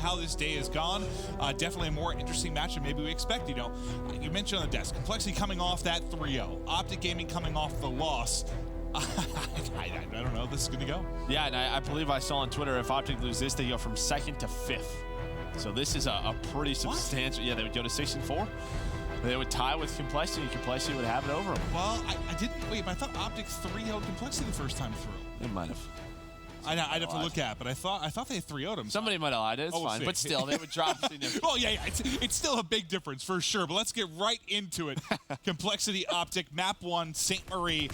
how this day has gone. Definitely a more interesting match than maybe we expect. You know, you mentioned on the desk, Complexity coming off that 3-0, OpTic Gaming coming off the loss. I don't know how this is going to go. Yeah, and I believe I saw on Twitter, if OpTic lose this, they go from 2nd to 5th. So this is a pretty substantial. What? Yeah, they would go to 6-4. They would tie with Complexity, and Complexity would have it over them. Well, I didn't wait, but I thought OpTic 3-0'd Complexity the first time through. They might have. I'd have to look at it, but I thought they 3-0'd him. Somebody might have lied. It's fine, but still, they would drop. Well, yeah, it's still a big difference for sure. But let's get right into it. Complexity OpTic, Map 1, St. Marie.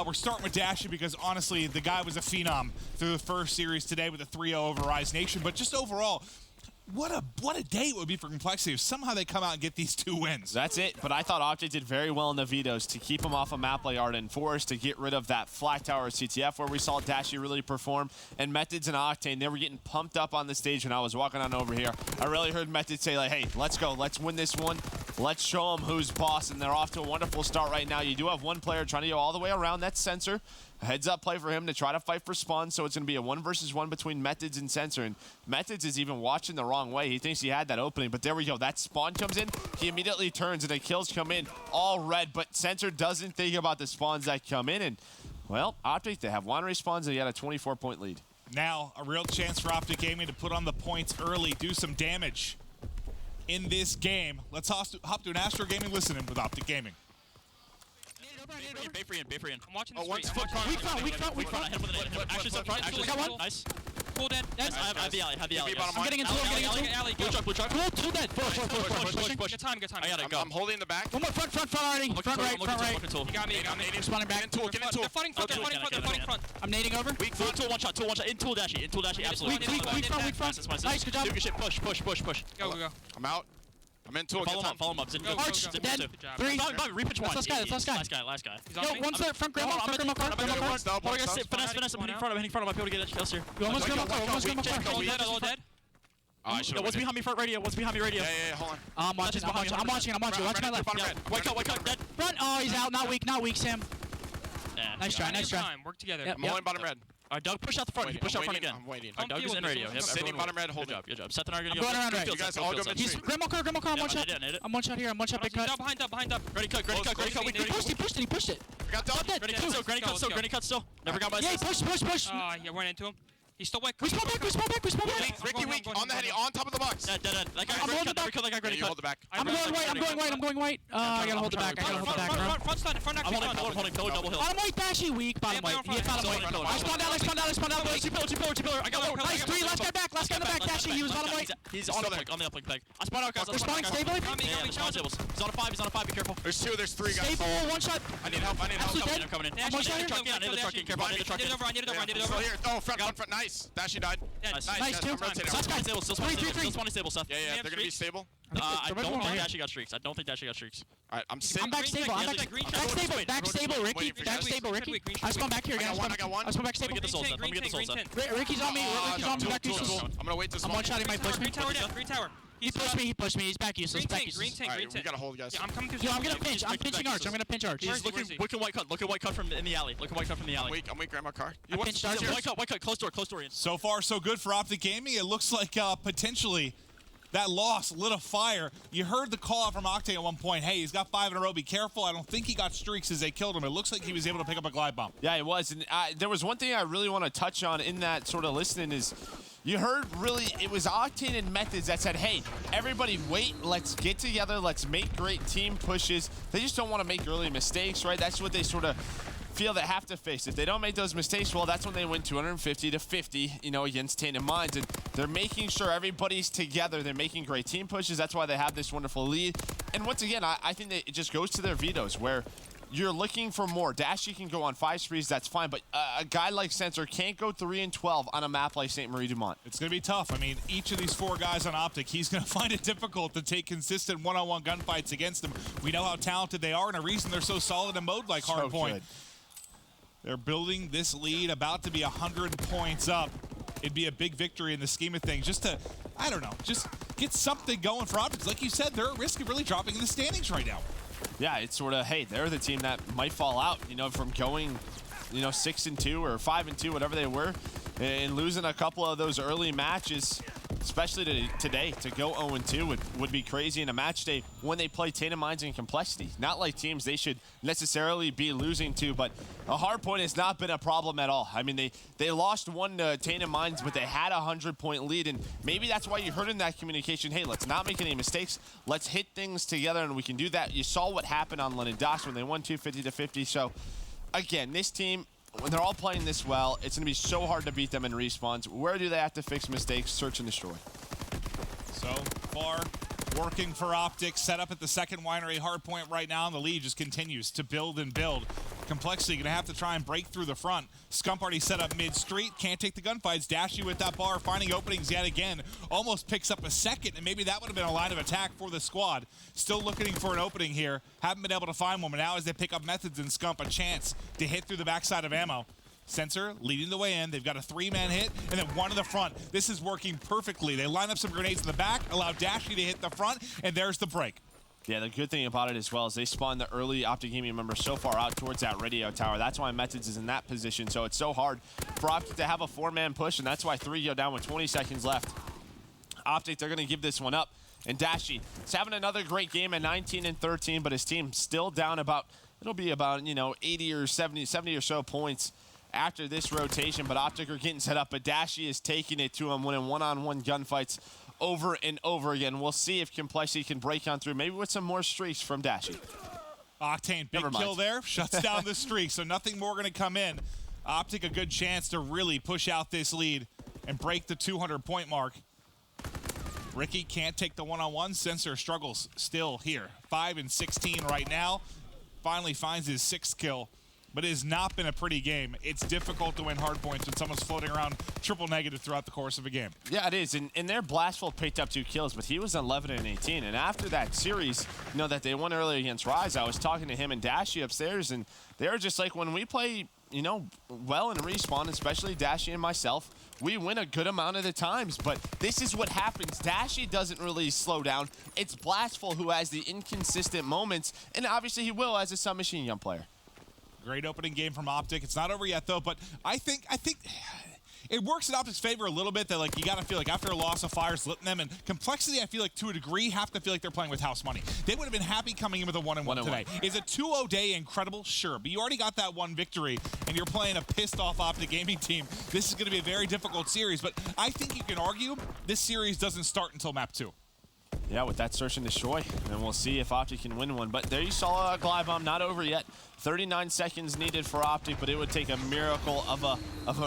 We're starting with Dashy because honestly, the guy was a phenom through the first series today with a 3-0 over Rise Nation. But just overall, what a day it would be for Complexity if somehow they come out and get these 2 wins. That's it, but I thought OpTic did very well in the vetoes to keep them off a map like Arden Forest, to get rid of that flag tower CTF where we saw Dashy really perform, and Methods and Octane, they were getting pumped up on the stage when I was walking on over here. I really heard Methods say like, hey, let's go, let's win this one, let's show them who's boss, and they're off to a wonderful start right now. You do have one player trying to go all the way around, that's Sensor. A heads-up play for him to try to fight for spawn, so it's going to be a 1 versus 1 between Methods and Sensor. And Methods is even watching the wrong way. He thinks he had that opening, but there we go. That spawn comes in, he immediately turns, and the kills come in all red, but Sensor doesn't think about the spawns that come in. And, well, OpTic, they have 1 respawn, and they got a 24-point lead. Now, a real chance for OpTic Gaming to put on the points early, do some damage in this game. Let's hop to an Astro Gaming listening with OpTic Gaming. Bay for you. I'm watching the one's street. Weak front. I hit him with an Action's up front. Action's got one. Nice. Cool dead. Yes. I have the alley. I'm getting into alley. Blue truck. Cool, two dead. Push. Good time. I got it. I'm holding the back. One more front already. Front right. You got me. Spawning back. Get in tool. They're fighting front. I'm nading over. Weak front. Tool one shot. In tool dashy. Absolutely. Weak front. Nice, good job. Good shit. Push. Go. I'm out. I'm in tool. Follow him up. Arch, dead. 3. Repitch one. Last guy. Yo, one's there. Front grandma car. Finesse. I'm hitting front of him. I might be able to get kills here. You almost grandma car. All dead. What's behind me front radio? Yeah, hold on. I'm watching. Watch my left. White cut, dead. Front. Oh, he's out. Not weak, Sam. Nice try. Work together. I'm holding bottom red. Alright, Doug, push out the front. Push out front again. I'm waiting. Doug is in radio. Yep, sitting bottom red, holding. Good job. Seth and I are gonna go. Going around right. You guys all go mid. He's grandma car. I'm one shot. I'm one shot here. I'm one shot big cut. Behind up. Ready cut. He pushed it. I got done. Granny cut still. Never got my assist. Yeah, push. Yeah, ran into him. He's still wet. We spawn back. Ricky weak on the heady, on top of the box. Dead. I'm holding the back. You hold the back. I'm going white. I gotta hold the back. Front. I'm holding pillar double hill. Bottom white, Bashy weak. Bottom white. He hit bottom white. I spawned out. Two pillar. I got one. Nice, 3. Last guy back. Last guy in the back. Dashy, he was bottom white. He's on the uplink peg. I spawned out, guys. We're spawning stably. He's on a 5. Be careful. There's 2. There's 3 guys. Stable, one shot. I need help. Absolutely dead. Coming in. I'm one shot here. I need the truck in. Careful. I need it over. Oh, front. Nice. Dashy died. Nice, 2. I'm rotating. Stable. Still spawning stable stuff. Yeah, they're gonna be stable. I don't think Dashy got streaks. Alright, I'm sitting. I'm back stable. Back stable, Ricky. I spawn back here again. I got one. I spawn back stable. Let me get the soul set. Ricky's on me. Back useless. I'm gonna wait this I'm one shot. He might push me. Green tower. He pushed me. He's back useless. Green tank. We gotta hold, guys. Yeah, I'm coming through. Yo, I'm gonna pinch. I'm pinching Arch. He's looking white cut. Look at white cut from in the alley. I'm weak, grandma car. I pinched Arch. White cut. Close door. So far, so good for OpTic Gaming. It looks like potentially that loss lit a fire. You heard the call out from Octane at one point. Hey, he's got 5 in a row. Be careful. I don't think he got streaks as they killed him. It looks like he was able to pick up a glide bomb. Yeah, he was. And there was one thing I really want to touch on in that sort of listening is you heard really it was Octane and Methods that said, hey, everybody wait. Let's get together. Let's make great team pushes. They just don't want to make early mistakes, right? That's what they sort of feel they have to face. If they don't make those mistakes, well, that's when they win 250-50, against Tainted Minds. And they're making sure everybody's together. They're making great team pushes. That's why they have this wonderful lead. And once again, I think that it just goes to their vetoes where you're looking for more. Dashy can go on 5 sprees, that's fine, but a guy like Sensor can't go 3 and 12 on a map like St. Marie Dumont. It's going to be tough. I mean, each of these 4 guys on OpTic, he's going to find it difficult to take consistent one-on-one gunfights against them. We know how talented they are, and a reason they're so solid in mode like Hardpoint. They're building this lead, about to be 100 points up. It'd be a big victory in the scheme of things, just to, I don't know, just get something going for OpTic. Like you said, they're at risk of really dropping in the standings right now. Yeah, it's sort of, hey, they're the team that might fall out, from going, 6 and 2 or 5 and 2, whatever they were, and losing a couple of those early matches. especially today, to go 0-2 would be crazy in a match day when they play Tainted Minds and Complexity. Not like teams they should necessarily be losing to, but a hardpoint has not been a problem at all. I mean, they lost one to Tainted Minds, but they had a 100-point lead, and maybe that's why you heard in that communication, hey, let's not make any mistakes. Let's hit things together, and we can do that. You saw what happened on London Docks when they won 250-50. So, again, this team, when they're all playing this well, it's going to be so hard to beat them in respawns. Where do they have to fix mistakes? Search and destroy. So far, working for OpTic, set up at the second winery hardpoint right now, and the lead just continues to build and build. Complexity going to have to try and break through the front. Scump already set up mid-street, can't take the gunfights. Dashy with that bar, finding openings yet again. Almost picks up a second, and maybe that would have been a line of attack for the squad. Still looking for an opening here. Haven't been able to find one, but now as they pick up Methods and Scump, a chance to hit through the backside of ammo. Sensor leading the way in. They've got a 3-man hit and then one in the front. This is working perfectly. They line up some grenades in the back, allow Dashy to hit the front, and there's the break. Yeah, the good thing about it as well is they spawned the early OpTic Gaming member so far out towards that radio tower. That's why Methods is in that position, so it's so hard for OpTic to have a 4-man push, and that's why 3 go down with 20 seconds left. OpTic, they're going to give this one up. And Dashy is having another great game at 19-13, but his team still down about, it'll be about, 80 or 70 or so points after this rotation, but OpTic are getting set up, but Dashy is taking it to him, winning one-on-one gunfights over and over again. We'll see if Complexity can break on through, maybe with some more streaks from Dashy. Octane, big kill there, shuts down the streak, so nothing more going to come in. OpTic a good chance to really push out this lead and break the 200-point mark. Ricky can't take the one-on-one. Sensor struggles still here. 5-16 right now. Finally finds his 6th kill. But it has not been a pretty game. It's difficult to win hard points when someone's floating around triple negative throughout the course of a game. Yeah, it is. And their Blastful picked up 2 kills, but he was 11-18. And after that series, that they won earlier against Rise, I was talking to him and Dashy upstairs, and they were just like, when we play, well in respawn, especially Dashy and myself, we win a good amount of the times. But this is what happens. Dashy doesn't really slow down. It's Blastful who has the inconsistent moments, and obviously he will as a submachine gun player. Great opening game from OpTic. It's not over yet, though, but I think it works in OpTic's favor a little bit that, you got to feel like after a loss of Fire's lifting them, and Complexity, I feel like, to a degree, have to feel like they're playing with house money. They would have been happy coming in with a 1-1 today. Is a 2-0 day incredible? Sure, but you already got that one victory, and you're playing a pissed-off OpTic gaming team. This is going to be a very difficult series, but I think you can argue this series doesn't start until map 2. Yeah, with that search and destroy, and we'll see if OpTic can win one. But there you saw a glide bomb, not over yet. 39 seconds needed for OpTic, but it would take a miracle of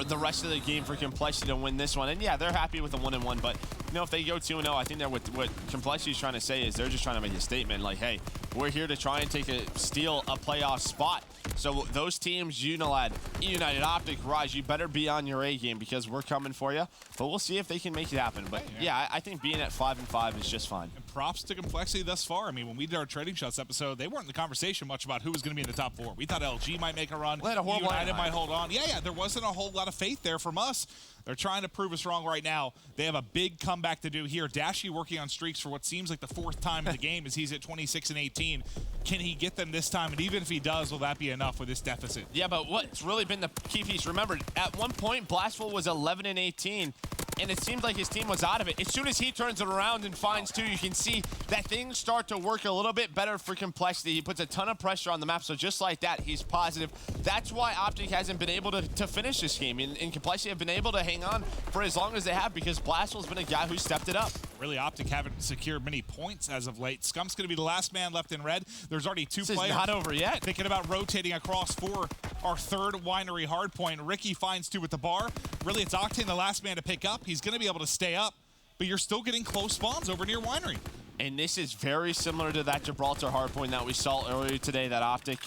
the rest of the game for Complexity to win this one. And yeah, they're happy with a 1-1, but if they go 2-0, I think that what Complexity's trying to say is they're just trying to make a statement like, hey, we're here to try and steal a playoff spot. So those teams, United, OpTic, Rise, you better be on your A game because we're coming for you. But we'll see if they can make it happen. But yeah, I think being at 5-5 is just fine. And props to Complexity thus far. I mean, when we did our Trading Shots episode, they weren't in the conversation much about who was going to be in the top 4. We thought LG might make a run. United might hold on. Yeah, there wasn't a whole lot of faith there from us. They're trying to prove us wrong right now. They have a big comeback to do here. Dashy working on streaks for what seems like the 4th time in the game as he's at 26-18. Can he get them this time? And even if he does, will that be enough with this deficit? Yeah, but what's really been the key piece, remember, at one point, Blastful was 11-18. And it seemed like his team was out of it. As soon as he turns it around and finds 2, you can see that things start to work a little bit better for Complexity. He puts a ton of pressure on the map, so just like that, he's positive. That's why OpTic hasn't been able to finish this game, and Complexity have been able to hang on for as long as they have because Blastful's been a guy who stepped it up. Really, OpTic haven't secured many points as of late. Scump's going to be the last man left in red. There's already 2 players. This is not over yet. Thinking about rotating across for our 3rd winery hardpoint. Ricky finds 2 with the bar. Really, it's Octane the last man to pick up. He's going to be able to stay up, but you're still getting close spawns over near winery. And this is very similar to that Gibraltar hardpoint that we saw earlier today, that OpTic,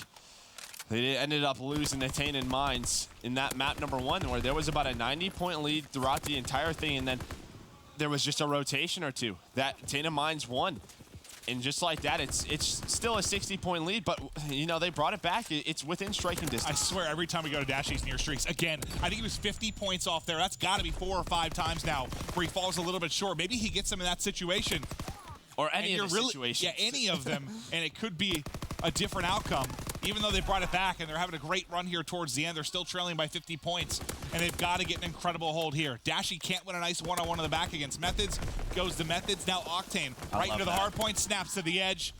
they ended up losing the Tainted Minds in that map number 1, where there was about a 90-point lead throughout the entire thing, and then there was just a rotation or 2 that Tainted Minds won. And just like that, it's still a 60-point lead, but, they brought it back. It's within striking distance. I swear, every time we go to Dashy's near streaks, again, I think he was 50 points off there. That's got to be 4 or 5 times now where he falls a little bit short. Maybe he gets him in that situation. Or any of the situations. Yeah, any of them, and it could be a different outcome. even though they brought it back and they're having a great run here towards the end, they're still trailing by 50 points, and they've got to get an incredible hold here. Dashy can't win a nice one-on-one in the back against Methods. Goes to Methods. Now Octane right into the hard point, snaps to the edge,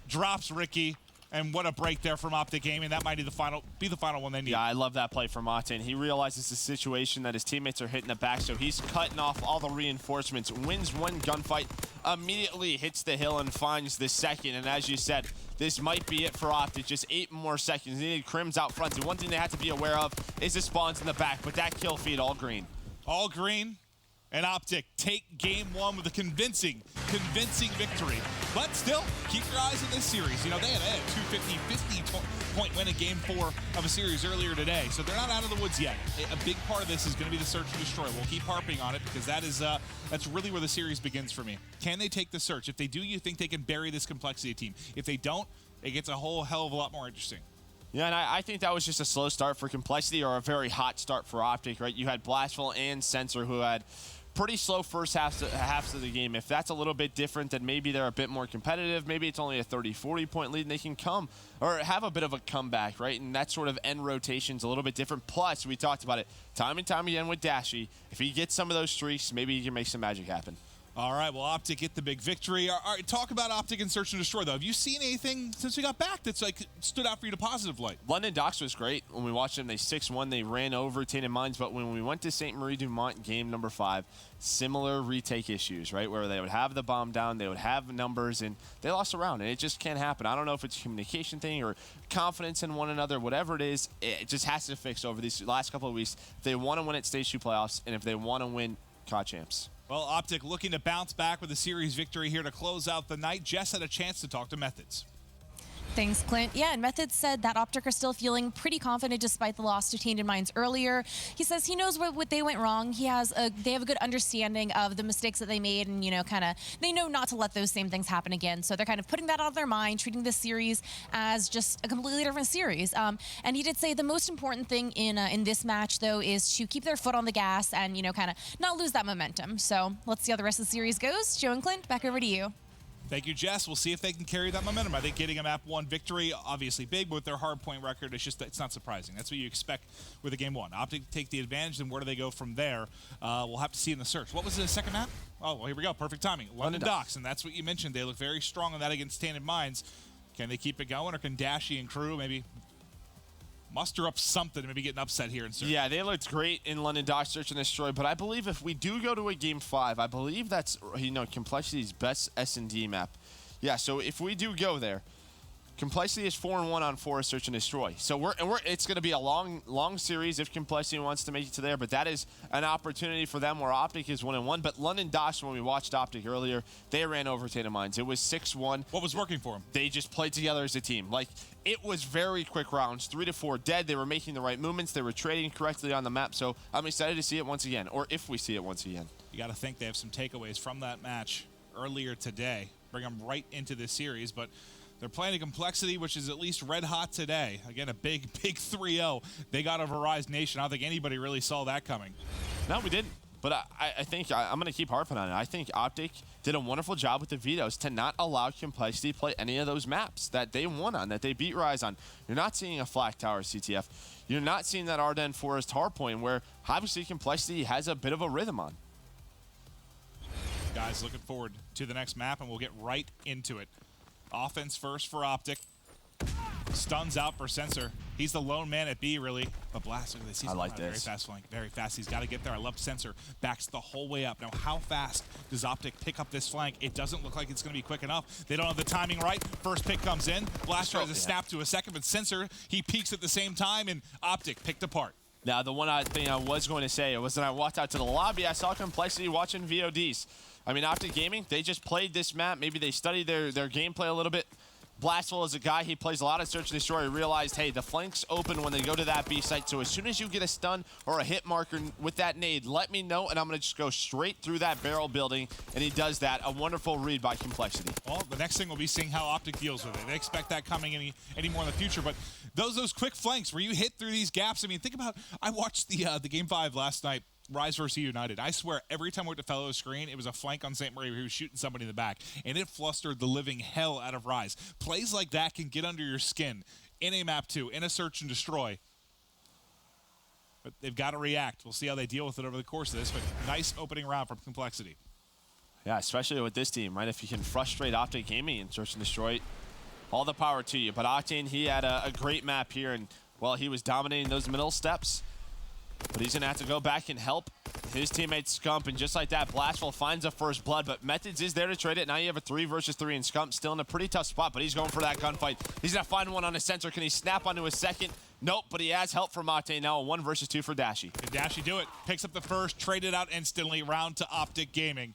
drops Ricky. And what a break there from OpTic Gaming. That might be the final one they need. Yeah, I love that play from Octane. He realizes the situation that his teammates are hitting the back, so he's cutting off all the reinforcements, wins one gunfight, immediately hits the hill and finds the second. And as you said, this might be it for OpTic. Just 8 more seconds. They need Crims out front. And one thing they have to be aware of is the spawns in the back, but that kill feed all green. All green. And OpTic take game 1 with a convincing victory. But still, keep your eyes on this series. You know, they had a 50-point win in game 4 of a series earlier today. So they're not out of the woods yet. A big part of this is going to be the search and destroy. We'll keep harping on it because that's really where the series begins for me. Can they take the search? If they do, you think they can bury this complexity team. If they don't, it gets a whole hell of a lot more interesting. Yeah, and I think that was just a slow start for Complexity or a very hot start for OpTic, right? You had Blastful and Sensor who had pretty slow first halves of the game. If that's a little bit different, then maybe they're a bit more competitive. Maybe it's only a 30-40 point lead and they can come or have a bit of a comeback, right? And that sort of end rotation's a little bit different. Plus, we talked about it time and time again with Dashy. If he gets some of those streaks, maybe he can make some magic happen. All right, well, OpTic get the big victory. All right, talk about OpTic and Search and Destroy, though. Have you seen anything since we got back that's like stood out for you to positive light? London Docks was great. When we watched them, they 6-1. They ran over Tainted Minds. But when we went to St. Marie Dumont game number 5, similar retake issues, right, where they would have the bomb down, they would have numbers, and they lost a round. And it just can't happen. I don't know if it's a communication thing or confidence in one another, whatever it is. It just has to fix over these last couple of weeks. If they want to win at Stage 2 playoffs, and if they want to win COD champs. Well, OpTic looking to bounce back with a series victory here to close out the night. Jess had a chance to talk to Methods. Thanks, Clint. Yeah, and Methods said that OpTic are still feeling pretty confident despite the loss to Tainted Minds earlier. He says he knows what they went wrong. They have a good understanding of the mistakes that they made, and they know not to let those same things happen again. So they're kind of putting that out of their mind, treating this series as just a completely different series. And he did say the most important thing in this match though is to keep their foot on the gas and kind of not lose that momentum. So let's see how the rest of the series goes. Joe and Clint, back over to you. Thank you, Jess. We'll see if they can carry that momentum. I think getting a map 1 victory, obviously big, but with their hardpoint record, it's not surprising. That's what you expect with a game 1. OpTic take the advantage, then where do they go from there? We'll have to see in the search. What was the second map? Oh, well, here we go. Perfect timing. London Docks, and that's what you mentioned. They look very strong on that against Tainted Minds. Can they keep it going, or can Dashy and crew maybe muster up something, maybe get an upset here in search? Yeah, they looked great in London Docks, Search and Destroy, but I believe if we do go to a game 5, I believe that's Complexity's best S&D map. Yeah, so if we do go there, Complexity is 4-1 on 4 Search and Destroy. So it's going to be a long series if Complexity wants to make it to there, but that is an opportunity for them where OpTic is 1-1. But London Docks, when we watched OpTic earlier, they ran over Tainted Minds. It was 6-1. What was working for them? They just played together as a team. Like, it was very quick rounds, 3-4 dead. They were making the right movements. They were trading correctly on the map. So I'm excited to see it once again, or if we see it once again. You got to think they have some takeaways from that match earlier today. Bring them right into this series, but they're playing a Complexity, which is at least red hot today. Again, a big 3-0. They got over Rise Nation. I don't think anybody really saw that coming. No, we didn't. But I think I'm going to keep harping on it. I think OpTic did a wonderful job with the vetoes to not allow Complexity to play any of those maps that they won on, that they beat Rise on. You're not seeing a Flak Tower CTF. You're not seeing that Ardennes Forest hardpoint where obviously Complexity has a bit of a rhythm on. Guys, looking forward to the next map, and we'll get right into it. Offense first for OpTic. Stuns out for Sensor. He's the lone man at B, really. But Blast, look at this. He's I like this. Very fast flank. Very fast. He's got to get there. I love Sensor. Backs the whole way up. Now, how fast does OpTic pick up this flank? It doesn't look like it's going to be quick enough. They don't have the timing right. First pick comes in. Blast tries to snap to a second, but Sensor, he peeks at the same time, and OpTic picked apart. Now, the one thing I was going to say was that I walked out to the lobby. I saw Complexity watching VODs. I mean, OpTic Gaming, they just played this map. Maybe they studied their gameplay a little bit. Blastful is a guy, he plays a lot of Search and Destroy. He realized, hey, the flank's open when they go to that B site. So as soon as you get a stun or a hit marker with that nade, let me know, and I'm going to just go straight through that barrel building. And he does that. A wonderful read by Complexity. Well, the next thing will be seeing how OpTic deals with it. They expect that coming any more in the future. But those quick flanks where you hit through these gaps, I mean, think about, I watched the Game 5 last night. Rise versus United. I swear, every time I went to Fellow's screen, it was a flank on St. Marie where he was shooting somebody in the back, and it flustered the living hell out of Rise. Plays like that can get under your skin in a map 2, in a search and destroy. But they've got to react. We'll see how they deal with it over the course of this, but nice opening round from Complexity. Yeah, especially with this team, right? If you can frustrate OpTic Gaming and search and destroy, all the power to you. But Octane, he had a great map here, and, well, he was dominating those middle steps. But he's going to have to go back and help his teammate Scump, and just like that, Blastful finds a first blood, but Methods is there to trade it. Now you have a 3 versus 3, and Scump still in a pretty tough spot, but he's going for that gunfight. He's going to find one on his sensor. Can he snap onto his second? Nope, but he has help from Octane. Now a 1 versus 2 for Dashy. Can Dashy do it? Picks up the first, traded out instantly, round to OpTic Gaming,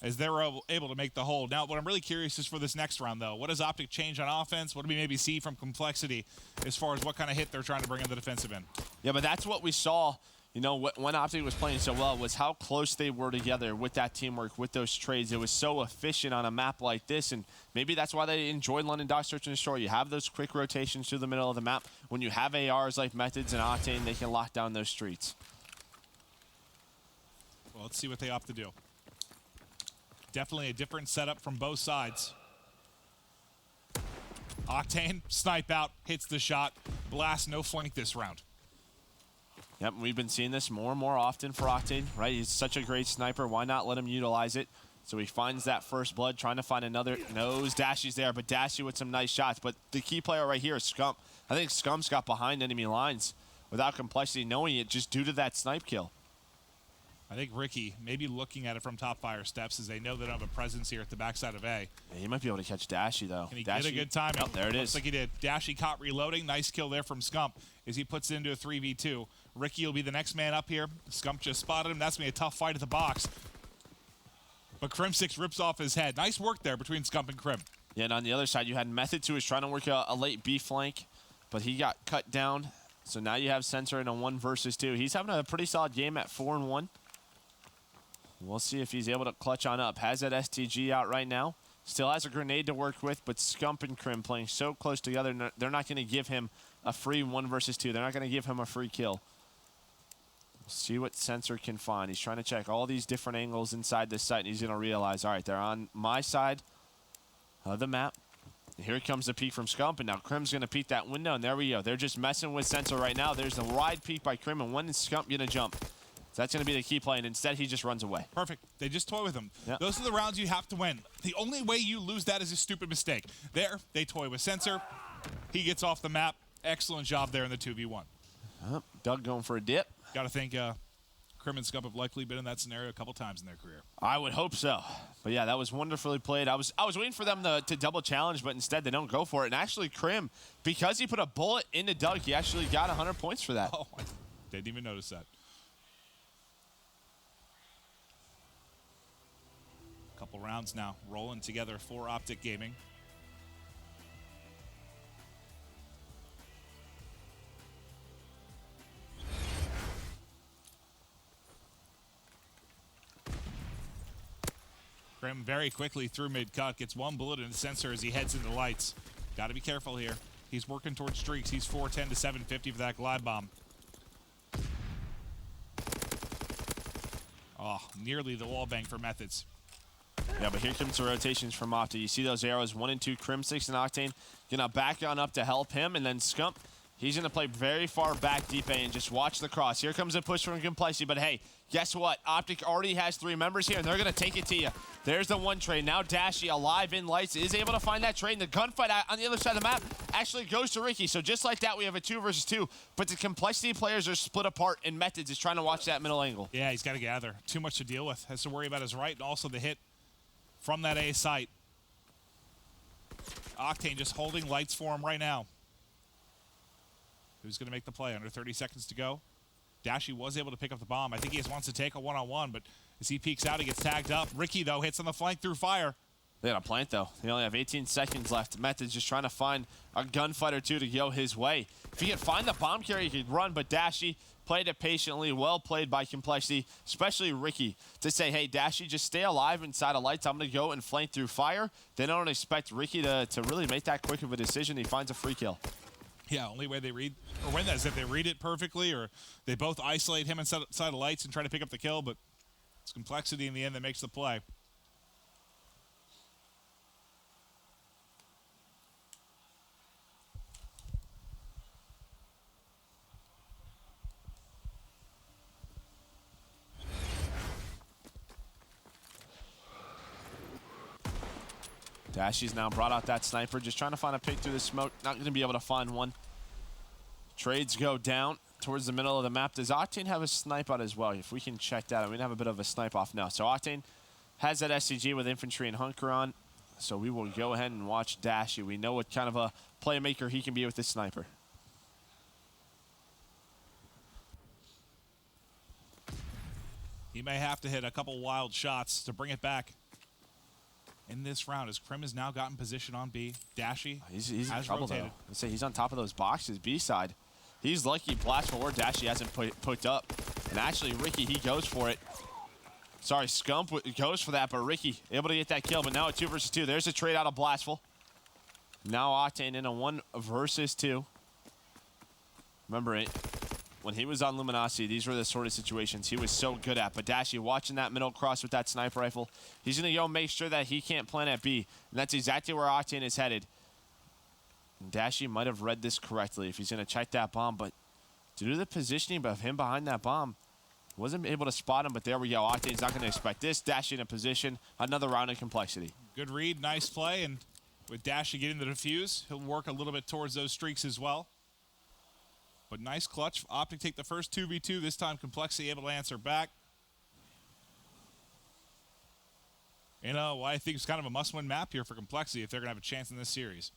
as they're able to make the hold. Now, what I'm really curious is for this next round, though. What does OpTic change on offense? What do we maybe see from Complexity as far as what kind of hit they're trying to bring in the defensive end? Yeah, but that's what we saw, you know, when OpTic was playing so well, was how close they were together with that teamwork, with those trades. It was so efficient on a map like this, and maybe that's why they enjoyed London Dock Search and Destroy. You have those quick rotations through the middle of the map. When you have ARs like Methods and Octane, they can lock down those streets. Well, let's see what they opt to do. Definitely a different setup from both sides. Octane, snipe out, hits the shot. Blast, no flank this round. Yep, we've been seeing this more and more often for Octane, right? He's such a great sniper. Why not let him utilize it? So he finds that first blood, trying to find another. Knows Dashy's there, but Dashy with some nice shots. But the key player right here is Scump. I think Scump's got behind enemy lines without Complexity knowing it, just due to that snipe kill. I think Ricky maybe looking at it from top fire steps as they know they don't have a presence here at the backside of A. Yeah, he might be able to catch Dashy, though. Can he Dashy, get a good time? Yep, there it is. Looks like he did. Dashy caught reloading. Nice kill there from Scump as he puts it into a 3v2. Ricky will be the next man up here. Scump just spotted him. That's going to be a tough fight at the box. But Crim6 rips off his head. Nice work there between Scump and Crim. Yeah, and on the other side, you had Methods, who was trying to work a late B flank, but he got cut down. So now you have Sensor in a 1 versus 2. He's having a pretty solid game at 4-1. We'll see if he's able to clutch on up. Has that STG out right now. Still has a grenade to work with, but Scump and Crim playing so close together, they're not going to give him a free 1 versus 2. They're not going to give him a free kill. We'll see what Sensor can find. He's trying to check all these different angles inside this site, and he's going to realize, all right, they're on my side of the map. And here comes the peek from Scump, and now Crim's going to peek that window, and there we go. They're just messing with Sensor right now. There's the wide peek by Crim, and when is Scump going to jump? So that's going to be the key play, and instead he just runs away. Perfect. They just toy with him. Yep. Those are the rounds you have to win. The only way you lose that is a stupid mistake. There, they toy with Sensor. He gets off the map. Excellent job there in the 2v1. Doug going for a dip. Got to think Crim and Scump have likely been in that scenario a couple times in their career. I would hope so. But yeah, that was wonderfully played. I was waiting for them to double challenge, but instead they don't go for it. And actually, Crim, because he put a bullet into Doug, he actually got 100 points for that. Oh, I didn't even notice that. Couple rounds now rolling together for OpTic Gaming. Crim very quickly through mid-cut, gets 1 bullet in the Sensor as he heads into lights. Got to be careful here. He's working towards streaks. He's 410 to 750 for that glide bomb. Oh, nearly the wall bang for Methods. Yeah, but here comes the rotations from OpTic. You see those arrows, 1 and 2, Crim6 and Octane. Gonna back on up to help him, and then Scump, he's gonna play very far back deep A and just watch the cross. Here comes a push from Complexity, but hey, guess what? OpTic already has 3 members here, and they're gonna take it to you. There's the 1 trade. Now Dashy, alive in lights, is able to find that trade, and the gunfight on the other side of the map actually goes to Ricky. So just like that, we have a 2 versus 2, but the Complexity players are split apart, and Methods is trying to watch that middle angle. Yeah, he's got to gather. Too much to deal with. Has to worry about his right, and also the hit from that A site. Octane just holding lights for him right now. Who's going to make the play? Under 30 seconds to go. Dashy was able to pick up the bomb. I think he just wants to take a one-on-one, but as he peeks out, he gets tagged up. Ricky, though, hits on the flank through fire. They got a plant, though. They only have 18 seconds left. Method's just trying to find a gunfight or two to go his way. If he can find the bomb carrier, he could run, but Dashy played it patiently. Well played by Complexity, especially Ricky, to say, hey, Dashy, just stay alive inside of lights. I'm going to go and flank through fire. They don't expect Ricky to really make that quick of a decision. He finds a free kill. Yeah, only way they read or win that is if they read it perfectly, or they both isolate him inside of lights and try to pick up the kill, but it's Complexity in the end that makes the play. Dashy's now brought out that sniper, just trying to find a pick through the smoke. Not going to be able to find one. Trades go down towards the middle of the map. Does Octane have a snipe out as well? If we can check that out. We have a bit of a snipe off now. So Octane has that SCG with infantry and hunker on. So we will go ahead and watch Dashy. We know what kind of a playmaker he can be with this sniper. He may have to hit a couple wild shots to bring it back in this round, as Krim has now gotten position on B. Dashy He's in has trouble, rotated. though. Let's say he's on top of those boxes, B side. He's lucky Blastful or Dashy hasn't put up. And actually, Ricky, he goes for it. Sorry, Scump goes for that, but Ricky able to get that kill. But now a 2 versus 2. There's a trade out of Blastful. Now Octane in a 1 versus 2. Remember it. When he was on Luminosity, these were the sort of situations he was so good at. But Dashy watching that middle cross with that sniper rifle, he's going to go make sure that he can't plant at B. And that's exactly where Octane is headed. And Dashy might have read this correctly if he's going to check that bomb. But due to the positioning of him behind that bomb, wasn't able to spot him. But there we go. Octane's not going to expect this. Dashy in a position. Another round of complexity. Good read, nice play. And with Dashy getting the defuse, he'll work a little bit towards those streaks as well. But nice clutch. OpTic take the first 2v2. This time Complexity able to answer back. You know, I think it's kind of a must-win map here for Complexity if they're going to have a chance in this series.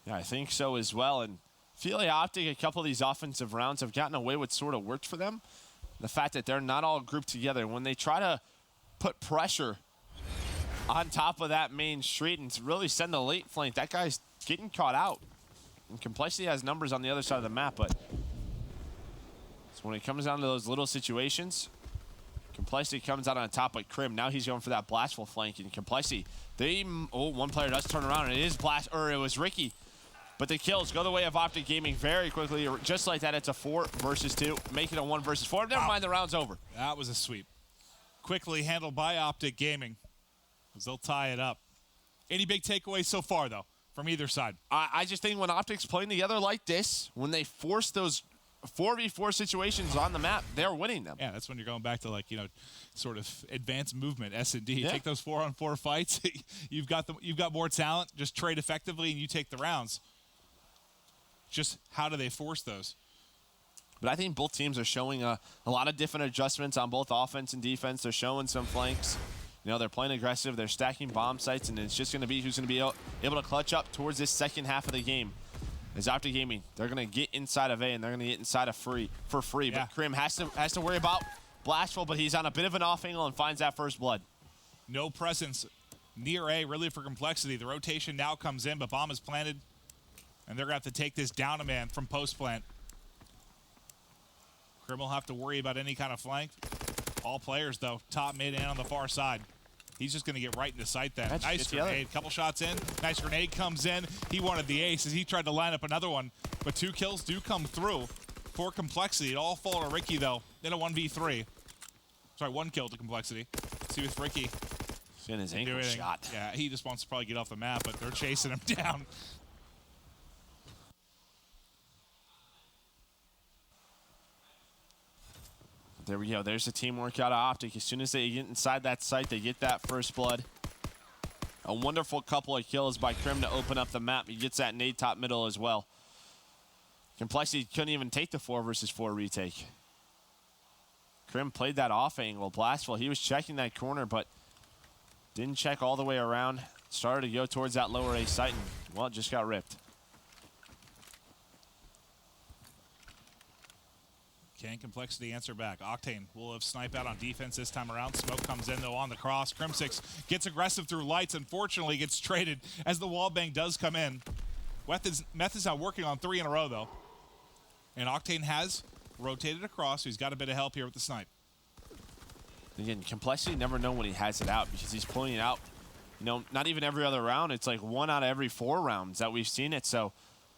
Yeah, I think so as well. And I feel like OpTic, a couple of these offensive rounds have gotten away with sort of worked for them. The fact that they're not all grouped together. When they try to put pressure on top of that main street and to really send the late flank, that guy's getting caught out. And Complexity has numbers on the other side of the map, but so when it comes down to those little situations, Complexity comes out on top like Krim. Now he's going for that Blastful flank, and Complexity, one player does turn around, and it was Ricky. But the kills go the way of OpTic Gaming very quickly. Just like that, it's a 4 versus 2, make it a 1 versus 4. Never mind, the round's over. That was a sweep. Quickly handled by OpTic Gaming, as they'll tie it up. Any big takeaways so far, though, from either side? I just think when OpTic's playing together like this, when they force those 4v4 situations on the map, they're winning them. Yeah, that's when you're going back to, like, you know, sort of advanced movement, S&D. Yeah. Take those 4-on-4 fights. You've got more talent. Just trade effectively, and you take the rounds. Just how do they force those? But I think both teams are showing a lot of different adjustments on both offense and defense. They're showing some flanks. You know, they're playing aggressive. They're stacking bomb sites, and it's just going to be who's going to be able to clutch up towards this second half of the game. As OpTic Gaming, they're going to get inside of A, and they're going to get inside of for free. Yeah. But Krim has to worry about Blastful, but he's on a bit of an off angle and finds that first blood. No presence near A, really, for Complexity. The rotation now comes in, but bomb is planted, and they're going to have to take this down a man from post plant. Krim will have to worry about any kind of flank. All players, though, top, mid, and on the far side. He's just going to get right into sight then. Nice grenade. Couple shots in. Nice grenade comes in. He wanted the ace as he tried to line up another one. But 2 kills do come through for Complexity. It all fall to Ricky, though, in a 1v3. Sorry, 1 kill to Complexity. See with Ricky. He's in his ankle shot. Yeah, he just wants to probably get off the map, but they're chasing him down. There we go. There's the teamwork out of OpTic. As soon as they get inside that site, they get that first blood. A wonderful couple of kills by Krim to open up the map. He gets that nade top middle as well. Complexity couldn't even take the 4 versus 4 retake. Krim played that off angle. Blastful, he was checking that corner, but didn't check all the way around. Started to go towards that lower A site, and, well, it just got ripped. Can Complexity answer back? Octane will have snipe out on defense this time around. Smoke comes in, though, on the cross. Crimsix gets aggressive through lights. Unfortunately, gets traded as the wall bang does come in. Meth is now working on 3 in a row, though. And Octane has rotated across, so he's got a bit of help here with the snipe. Again, Complexity never know when he has it out because he's pulling it out. You know, not even every other round. It's like 1 out of every 4 rounds that we've seen it. So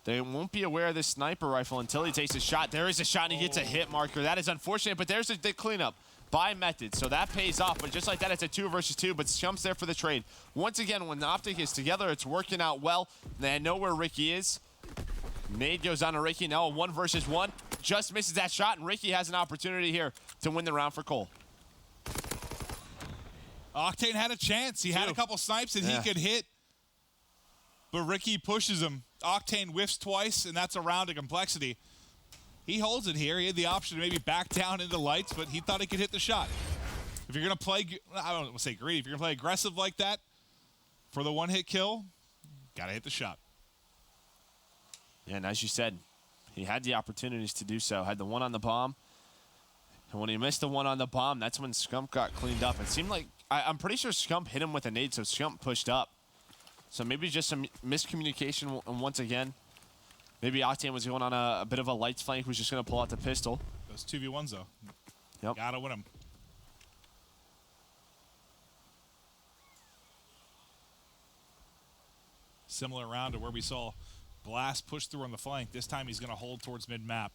they won't be aware of this sniper rifle until he takes a shot. There is a shot, and he gets a hit marker. That is unfortunate, but there's the cleanup by Method. So that pays off, but just like that, it's a 2 versus 2, but Schump's there for the trade. Once again, when the OpTic is together, it's working out well. They know where Ricky is. Nade goes on to Ricky, now a 1 versus 1. Just misses that shot, and Ricky has an opportunity here to win the round for Cole. Octane had a chance. He had a couple snipes that he could hit. but Ricky pushes him. Octane whiffs twice, and that's a round of Complexity. He holds it here. He had the option to maybe back down into lights, but he thought he could hit the shot. If you're going to play, I don't want to say greedy, if you're going to play aggressive like that for the one-hit kill, got to hit the shot. Yeah, and as you said, he had the opportunities to do so. Had the one on the bomb. And when he missed the one on the bomb, that's when Scump got cleaned up. It seemed like, I'm pretty sure Scump hit him with a nade, so Scump pushed up. So maybe just some miscommunication once again. Maybe Octane was going on a bit of a lights flank, was just going to pull out the pistol. Those 2v1s, though. Yep. Got to win them. Similar round to where we saw Blast push through on the flank. This time he's going to hold towards mid-map.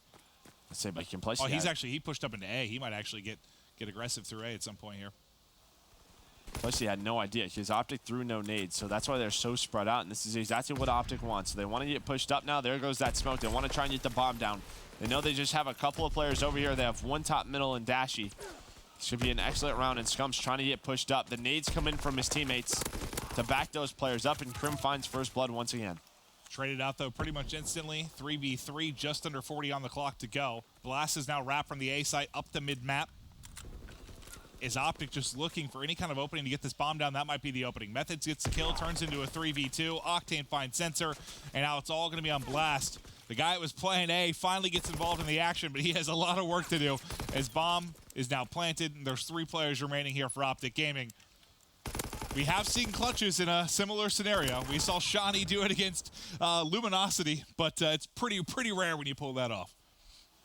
Let's say, but he can play. Oh, he pushed up into A. He might actually get aggressive through A at some point here. Plus, he had no idea because OpTic threw no nades, so that's why they're so spread out. And this is exactly what OpTic wants. So they want to get pushed up now. There goes that smoke. They want to try and get the bomb down. They know they just have a couple of players over here. They have one top middle and Dashy. Should be an excellent round, and Scump's trying to get pushed up. The nades come in from his teammates to back those players up, and Crim finds first blood once again. Traded out, though, pretty much instantly. 3v3, just under 40 on the clock to go. Blast is now wrapped from the A site up the mid-map. Is OpTic just looking for any kind of opening to get this bomb down? That might be the opening. Methods gets the kill, turns into a 3v2. Octane finds Sensor, and now it's all going to be on Blast. The guy that was playing A finally gets involved in the action, but he has a lot of work to do as bomb is now planted, and there's 3 players remaining here for OpTic Gaming. We have seen clutches in a similar scenario. We saw Shawnee do it against Luminosity, but it's pretty rare when you pull that off.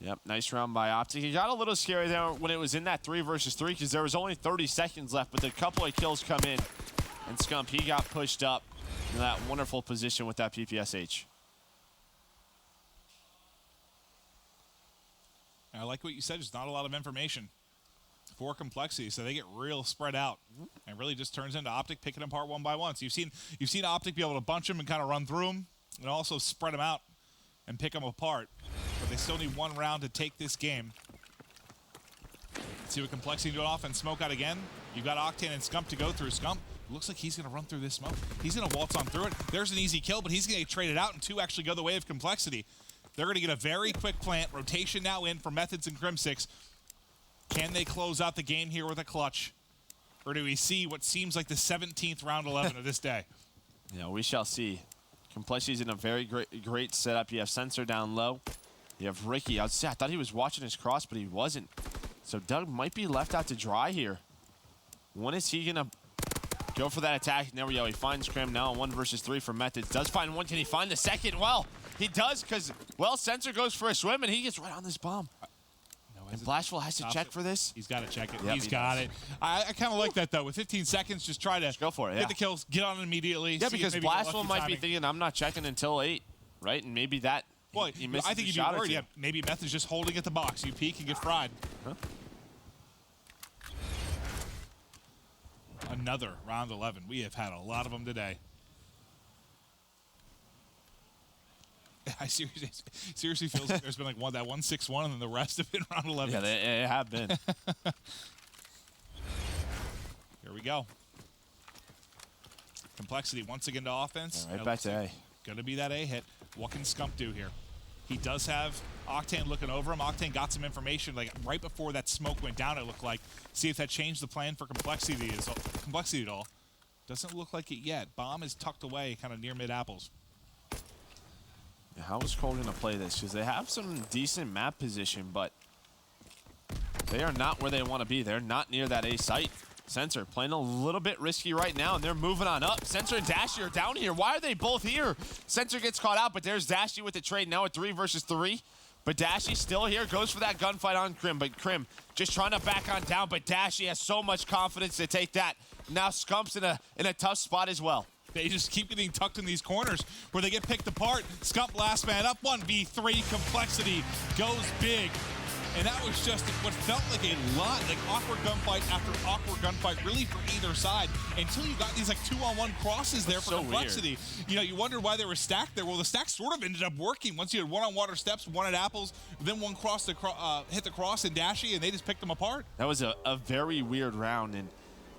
Yep, nice round by OpTic. He got a little scary there when it was in that 3 versus 3 because there was only 30 seconds left, but a couple of kills come in. And Scump, he got pushed up in that wonderful position with that PPSH. And I like what you said. There's not a lot of information for Complexity, so they get real spread out. And really just turns into OpTic picking them apart one by one. So you've seen OpTic be able to bunch them and kind of run through them and also spread them out and pick them apart. But they still need one round to take this game. Let's see what Complexity can do on offense. Smoke out again. You've got Octane and Scump to go through. Scump looks like he's going to run through this smoke. He's going to waltz on through it. There's an easy kill, but he's going to get traded out, and 2 actually go the way of Complexity. They're going to get a very quick plant. Rotation now in for Methods and Crim6. Can they close out the game here with a clutch? Or do we see what seems like the 17th round 11 of this day? Yeah, we shall see. Complexity's in a very great setup. You have Sensor down low. You have Ricky. I thought he was watching his cross, but he wasn't. So Doug might be left out to dry here. When is he going to go for that attack? There we go. He finds Crim now on 1 versus 3 for Methods. Does find one. Can he find the second? Well, he does because, well, Sensor goes for a swim, and he gets right on this bomb. And Blashful has to check for this? He's got to check it. Yep, He's got it. I kind of like that, though. With 15 seconds, just try to go for it, get the kills, get on it immediately. Yeah, because Blashful might be thinking, I'm not checking until 8, right? And maybe that, well, he misses I think you'd be worried. Yeah, maybe Method's just holding at the box. You peek and get fried. Huh? Another round 11. We have had a lot of them today. I seriously feel like there's been like that 1-6-1, and then the rest have been round 11. Yeah, they have been. Here we go. Complexity once again to offense. Yeah, right back to A. Going to be that A hit. What can Scump do here? He does have Octane looking over him. Octane got some information like right before that smoke went down, it looked like. See if that changed the plan for Complexity at all. Doesn't look like it yet. Bomb is tucked away kind of near mid-apples. How is Cole going to play this? Because they have some decent map position, but they are not where they want to be. They're not near that A site. Sensor playing a little bit risky right now, and they're moving on up. Sensor and Dashy are down here. Why are they both here? Sensor gets caught out, but there's Dashy with the trade now at 3 versus 3. But Dashy's still here, goes for that gunfight on Crim, but Crim just trying to back on down, but Dashy has so much confidence to take that. Now Scump's in a tough spot as well. They just keep getting tucked in these corners where they get picked apart. Scump last man up, 1v3. Complexity goes big. And that was just what felt like a lot, like awkward gunfight after awkward gunfight, really for either side, until you got these like 2-on-1 crosses there for so Complexity. Weird. You know, you wondered why they were stacked there. Well, the stack sort of ended up working. Once you had 1 on water steps, 1 at apples, then 1 hit the cross and Dashy, and they just picked them apart. That was a very weird round, and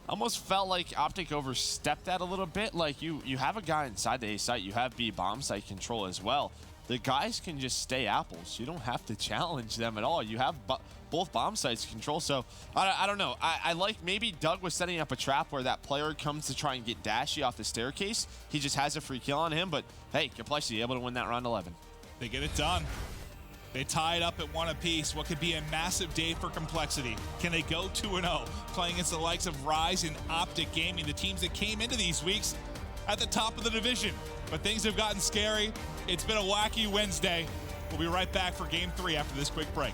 Almost felt like OpTic overstepped that a little bit. Like you have a guy inside the A site, you have B bomb site control as well. The guys can just stay apples. You don't have to challenge them at all. You have both bomb sites control. So I don't know. I like maybe Doug was setting up a trap where that player comes to try and get Dashy off the staircase. He just has a free kill on him. But hey, Complexity able to win that round 11. They get it done. They tie it up at 1 apiece. What could be a massive day for Complexity? Can they go 2-0, playing against the likes of Rise and OpTic Gaming, the teams that came into these weeks at the top of the division? But things have gotten scary. It's been a wacky Wednesday. We'll be right back for Game 3 after this quick break.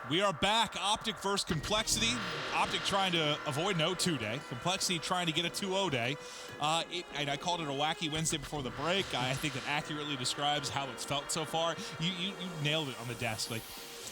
We are back. OpTic versus Complexity. OpTic trying to avoid no 2-day. Complexity trying to get a 2-0 day. And I called it a wacky Wednesday before the break. I think it accurately describes how it's felt so far. You nailed it on the desk. Like,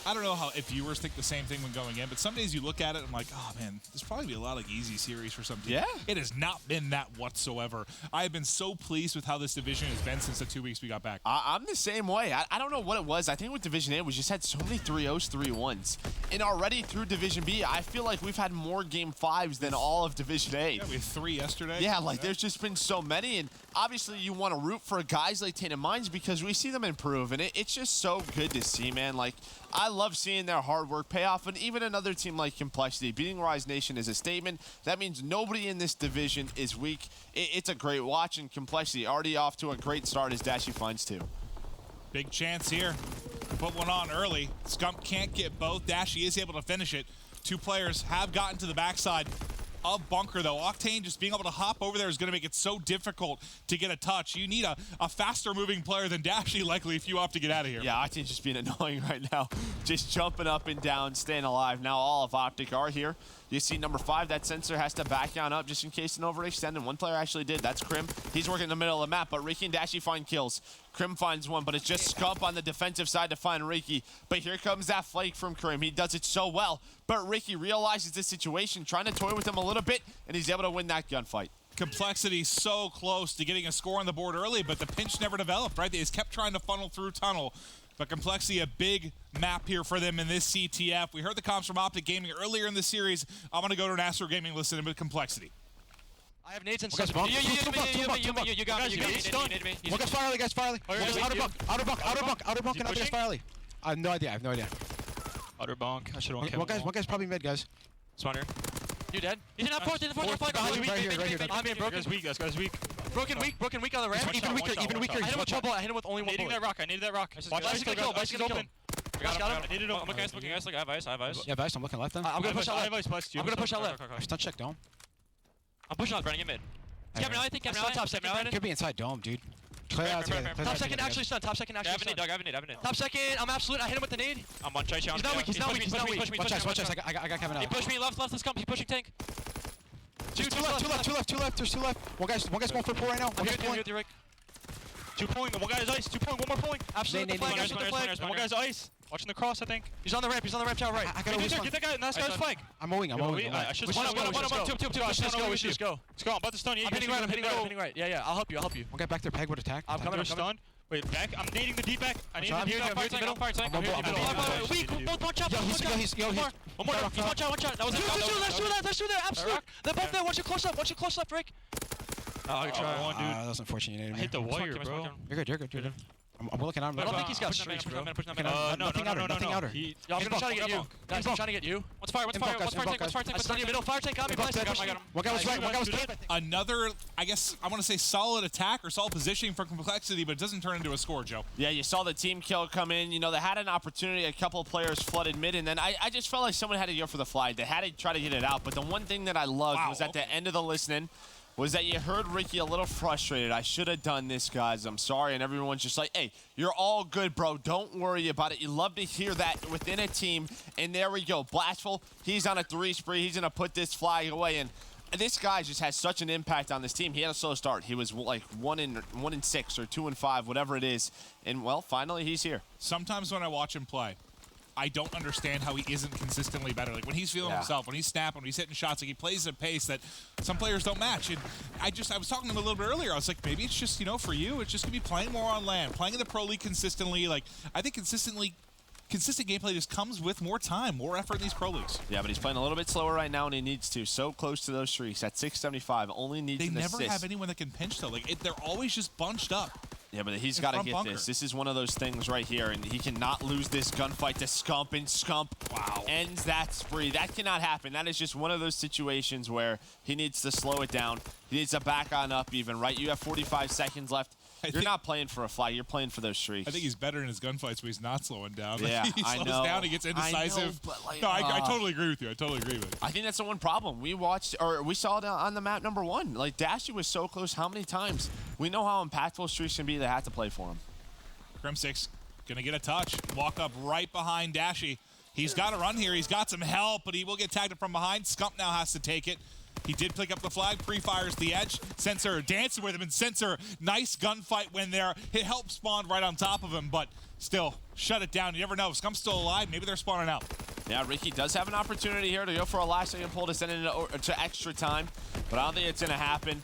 I don't know if viewers think the same thing when going in, but some days you look at it and I'm like, oh man, there's probably be a lot of easy series for some teams. Yeah. It has not been that whatsoever. I have been so pleased with how this division has been since the 2 weeks we got back. I'm the same way. I don't know what it was. I think with Division A, we just had so many 3-0s, 3-1s. And already through Division B, I feel like we've had more Game 5s than all of Division A. Yeah, we had 3 yesterday. Yeah, like there's just been so many. And obviously you want to root for guys like Tainted Minds because we see them improve. And it's just so good to see, man. Like, I love seeing their hard work pay off. And even another team like Complexity, beating Rise Nation is a statement. That means nobody in this division is weak. It's a great watch, and Complexity already off to a great start as Dashy finds 2. Big chance here. Put one on early. Scump can't get both. Dashy is able to finish it. 2 players have gotten to the backside of Bunker, though. Octane just being able to hop over there is going to make it so difficult to get a touch. You need a faster-moving player than Dashy, likely, if you opt to get out of here. Yeah, Octane's just being annoying right now. Just jumping up and down, staying alive. Now all of OpTic are here. You see number 5, that sensor has to back down up just in case an overextend, and one player actually did. That's Crim. He's working in the middle of the map, but Ricky and Dashy find kills. Crim finds one, but it's just Scump on the defensive side to find Ricky. But here comes that flake from Crim. He does it so well, but Ricky realizes this situation, trying to toy with him a little bit, and he's able to win that gunfight. Complexity so close to getting a score on the board early, but the pinch never developed, right? They just kept trying to funnel through tunnel. But Complexity, a big map here for them in this CTF. We heard the comms from OpTic Gaming earlier in the series. I'm going to go to an Astro Gaming listen with Complexity. I have nades and You got me. One guy's Firely, guys, Firely. Outer bunk, and other guy's Firely. I have no idea, Outer bonk. I should have won. One guy's probably mid, guys. Spawner. You dead? He's in that fourth. Right here. I'm being broken. This guy's weak. Broken weak on the ramp. Even weaker. I hit him with trouble. I hit him with only one bullet. I needed that rock. Watch bicycle kill. Bicycle open. Got him. I needed him. I'm looking guys. Look, I have ice. Yeah, Vice, I'm looking left then. I'm gonna push out left. I'm gonna push out left. Stun check dome. I'm pushing out, Brennan. Get mid. Kevin, I think Kevin, top second, Brennan. Could be inside dome, dude. Play out together. Top second actually stun. Top second actually stun. I have a nade. Top second, I'm absolute. I hit him with the nade. I'm one chase. He's not weak. Watch chest. I got Kevin out. He pushed me left. Let's come. He's pushing tank. Two left. There's 2 left. One guy's going for pull right now. I'm with you, Rick. 2 pulling. One guy's ice. 2 pulling. One more pulling. Absolute flag. One guy's ice. Watching the cross, I think. He's on the ramp to our right. Get that guy. Nice guy's flag. I'm owing. I should just go. We should just go. Let's go. I'm about to stun you. I'm hitting right. Yeah. I'll help you. One guy back there, peg would attack. I'm coming. Stun. Wait, back. I'm nading the deep back. I need the deep back. I'm middle. Weak. Both one shot. One more. He's one shot. That was it. There's 2 there. Absolute. They're both there. Watch you close left, Rick. Oh, I tried one, dude. That was unfortunate. I hit the wire, bro. You're good. I'm looking out. I don't think he's got streaks, bro. Nothing outer. I'm gonna try to get you. Guys, I'm trying to get you. What's fire tank? I stun you middle. Fire tank got me. I got him. One guy was right. Another, I guess, I want to say solid attack or solid positioning for Complexity, but it doesn't turn into a score, Joe. Yeah, you saw the team kill come in. You know, they had an opportunity. A couple of players flooded mid, and then I just felt like someone had to go for the flag. They had to try to get it out, but the one thing that I loved was at the end of the listening was that you heard Ricky a little frustrated. I should have done this, guys. I'm sorry. And everyone's just like, hey, you're all good, bro. Don't worry about it. You love to hear that within a team. And there we go. Blastful, he's on a 3 spree. He's going to put this flag away. And this guy just has such an impact on this team. He had a slow start. He was like 1 in 6 or 2 in 5, whatever it is. And, well, finally he's here. Sometimes when I watch him play, I don't understand how he isn't consistently better. Like when he's feeling himself, when he's snapping, when he's hitting shots, like he plays at a pace that some players don't match. And I was talking to him a little bit earlier. I was like, maybe it's just, for you, it's just gonna be playing more on land, playing in the pro league consistently. Like I think consistent gameplay just comes with more time, more effort in these pro leagues. Yeah, but he's playing a little bit slower right now, and he needs to. So close to those streaks at 675. Only needs an assist. They never have anyone that can pinch though. Like they're always just bunched up. Yeah, but he's got to get Bunker. This is one of those things right here, and he cannot lose this gunfight to Scump, and Scump ends that spree. That cannot happen. That is just one of those situations where he needs to slow it down. He needs to back on up even, right? You have 45 seconds left. You're not playing for a flag. You're playing for those streaks. I think he's better in his gunfights, but he's not slowing down. Yeah, he slows down. He gets indecisive. I totally agree with you. I totally agree with you. I think that's the one problem. We saw it on the map number 1. Like, Dashy was so close how many times? We know how impactful streaks can be. They have to play for him. Crim6 going to get a touch. Walk up right behind Dashy. He's got to run here. He's got some help, but he will get tagged up from behind. Scump now has to take it. He did pick up the flag, pre-fires the edge. Sensor dancing with him, and Sensor, nice gunfight when there. It helped spawn right on top of him, but still, shut it down. You never know. If Scump's still alive, maybe they're spawning out. Yeah, Ricky does have an opportunity here to go for a last-second pull to send it to extra time, but I don't think it's going to happen.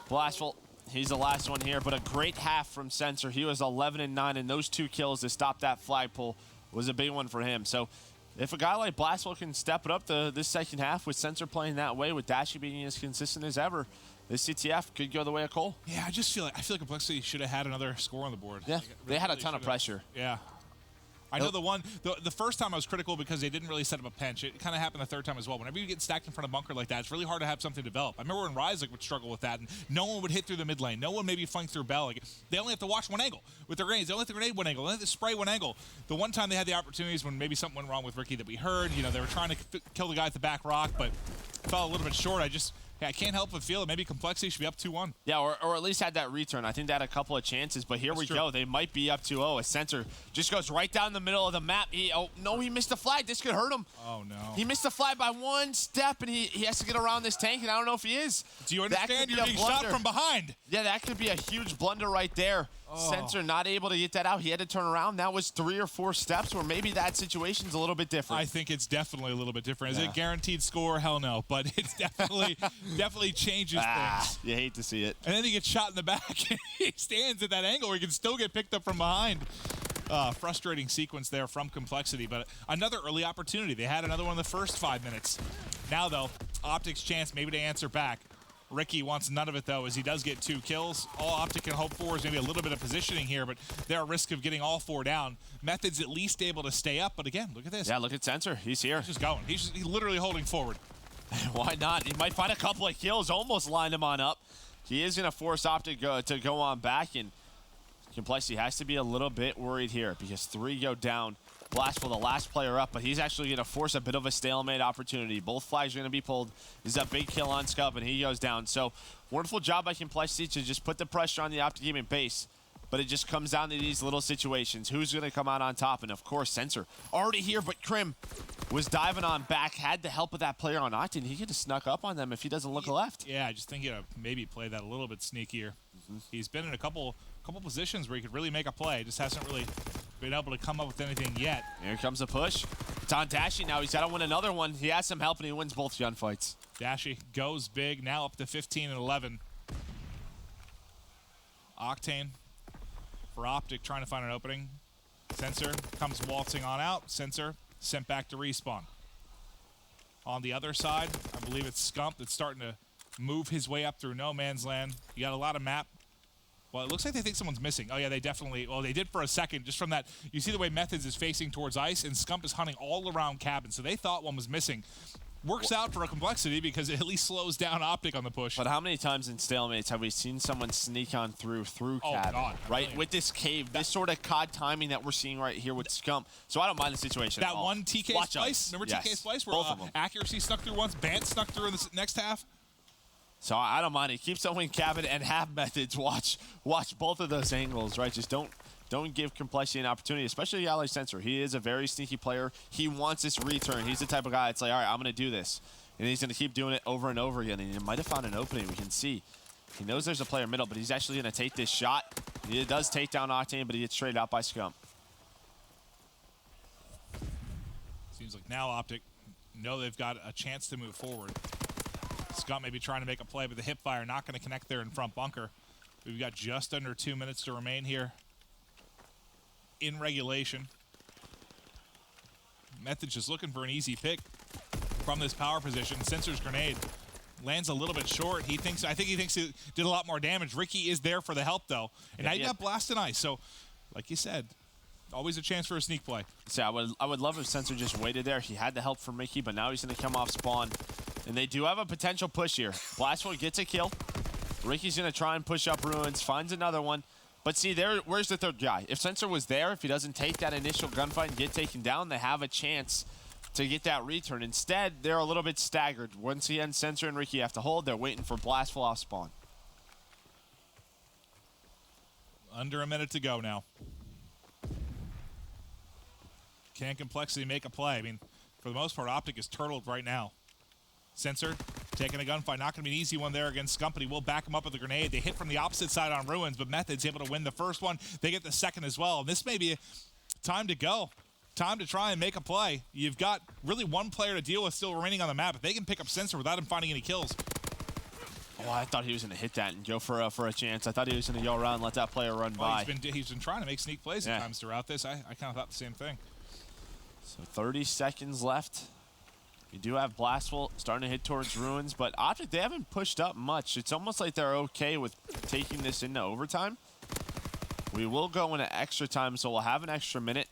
Blastful, he's the last one here, but a great half from Sensor. He was 11-9, and those 2 kills to stop that flag pull was a big one for him. So if a guy like Blastful can step it up to this second half with Sensor playing that way, with Dashy being as consistent as ever, this CTF could go the way of Cole. Yeah, I feel like Complexity should have had another score on the board. Yeah, Like, they had a really ton of should've. pressure. Yeah. I know the first time I was critical because they didn't really set up a pinch. It kind of happened the third time as well. Whenever you get stacked in front of bunker like that, it's really hard to have something develop. I remember when Ryzik would struggle with that, and no one would hit through the mid lane. No one maybe flank through Bell. Like, they only have to watch one angle with their grenades. They only have to grenade one angle. They only have to spray one angle. The one time they had the opportunities when maybe something went wrong with Ricky that we heard, you know, they were trying to kill the guy at the back rock, but fell a little bit short. I can't help but feel that maybe Complexity should be up 2-1. Yeah, or at least had that return. I think they had a couple of chances, but here we go. They might be up 2-0. A Sensor just goes right down the middle of the map. He missed the flag. This could hurt him. Oh, no. He missed the flag by 1 step, and he has to get around this tank, and I don't know if he is. Do you understand? You're being shot from behind. Yeah, that could be a huge blunder right there. Oh. Sensor not able to get that out. He had to turn around. That was 3 or 4 steps where maybe that situation's a little bit different. I think it's definitely a little bit different. Is it guaranteed score? Hell no. But it's definitely changes things. You hate to see it. And then he gets shot in the back. And he stands at that angle where he can still get picked up from behind. Frustrating sequence there from Complexity, but another early opportunity. They had another one in the first 5 minutes. Now, though, OpTic's chance maybe to answer back. Ricky wants none of it, though, as he does get 2 kills. All OpTic can hope for is maybe a little bit of positioning here, but they're at risk of getting all 4 down. Method's at least able to stay up, but again, look at this. Yeah, look at Sensor. He's here. He's just going. He's literally holding forward. Why not? He might find a couple of kills, almost lined him on up. He is going to force OpTic to go on back, and Complexity has to be a little bit worried here because 3 go down. Blastful, the last player up, but he's actually going to force a bit of a stalemate opportunity. Both flags are going to be pulled. He's a big kill on Scub, and he goes down. So, wonderful job by Complexity to just put the pressure on the OpTic Gaming base. But it just comes down to these little situations. Who's going to come out on top? And, of course, Sensor already here, but Krim was diving on back, had the help of that player on Octane. He could have snuck up on them if he doesn't look left. Yeah, I just think maybe play that a little bit sneakier. He's been in a couple positions where he could really make a play. Just hasn't really been able to come up with anything yet. Here comes a push. It's on Dashy now. He's got to win another one. He has some help, and he wins both gunfights. Dashy goes big, now up to 15 and 11. Octane for OpTic trying to find an opening. Sensor comes waltzing on out. Sensor sent back to respawn. On the other side, I believe it's Scump that's starting to move his way up through no man's land. You got a lot of map. Well, it looks like they think someone's missing. Oh, yeah, they definitely. Well, they did for a second. Just from that, you see the way Methods is facing towards ice, and Scump is hunting all around cabin. So they thought one was missing. Works out for a Complexity because it at least slows down OpTic on the push. But how many times in stalemates have we seen someone sneak on through cabin? God, right? With this cave, this sort of COD timing that we're seeing right here with Scump. So I don't mind the situation at That all. one TK Watch splice, us. remember Yes. TK splice where Both of them. accuracy snuck through once, Bant snuck through in the next half? So I don't mind it. Keep someone cabin and have Methods watch both of those angles, right? Just don't give Complexity an opportunity, especially the ally Sensor. He is a very sneaky player. He wants this return. He's the type of guy that's like, all right, I'm going to do this. And he's going to keep doing it over and over again. And he might have found an opening. We can see. He knows there's a player middle, but he's actually going to take this shot. He does take down Octane, but he gets traded out by Scump. Seems like now OpTic know they've got a chance to move forward. Scump may be trying to make a play, but the hip fire not going to connect there in front bunker. We've got just under 2 minutes to remain here in regulation. Method's just looking for an easy pick from this power position. Sensor's grenade lands a little bit short. I think he thinks he did a lot more damage. Ricky is there for the help, though. And now you got Blast and Ice. So, like you said, always a chance for a sneak play. So I would love if Sensor just waited there. He had the help from Ricky, but now he's going to come off spawn. And they do have a potential push here. Blastful gets a kill. Ricky's going to try and push up Ruins, finds another one. But see, where's the third guy? If Sensor was there, if he doesn't take that initial gunfight and get taken down, they have a chance to get that return. Instead, they're a little bit staggered. Once again, Sensor and Ricky have to hold. They're waiting for Blastful off spawn. Under a minute to go now. Can Complexity make a play? I mean, for the most part, OpTic is turtled right now. Sensor taking a gunfight. Not going to be an easy one there against Scump, but he will back him up with a grenade. They hit from the opposite side on Ruins, but Method's able to win the first one. They get the second as well. And this may be time to go. Time to try and make a play. You've got really one player to deal with still remaining on the map. If they can pick up Sensor without him finding any kills. Oh, I thought he was going to hit that and go for a chance. I thought he was going to go around and let that player run by. He's been trying to make sneak plays at times throughout this. I kind of thought the same thing. So 30 seconds left. You do have Blastful starting to hit towards Ruins, but OpTic, they haven't pushed up much. It's almost like they're okay with taking this into overtime. We will go into extra time, so we'll have an extra minute.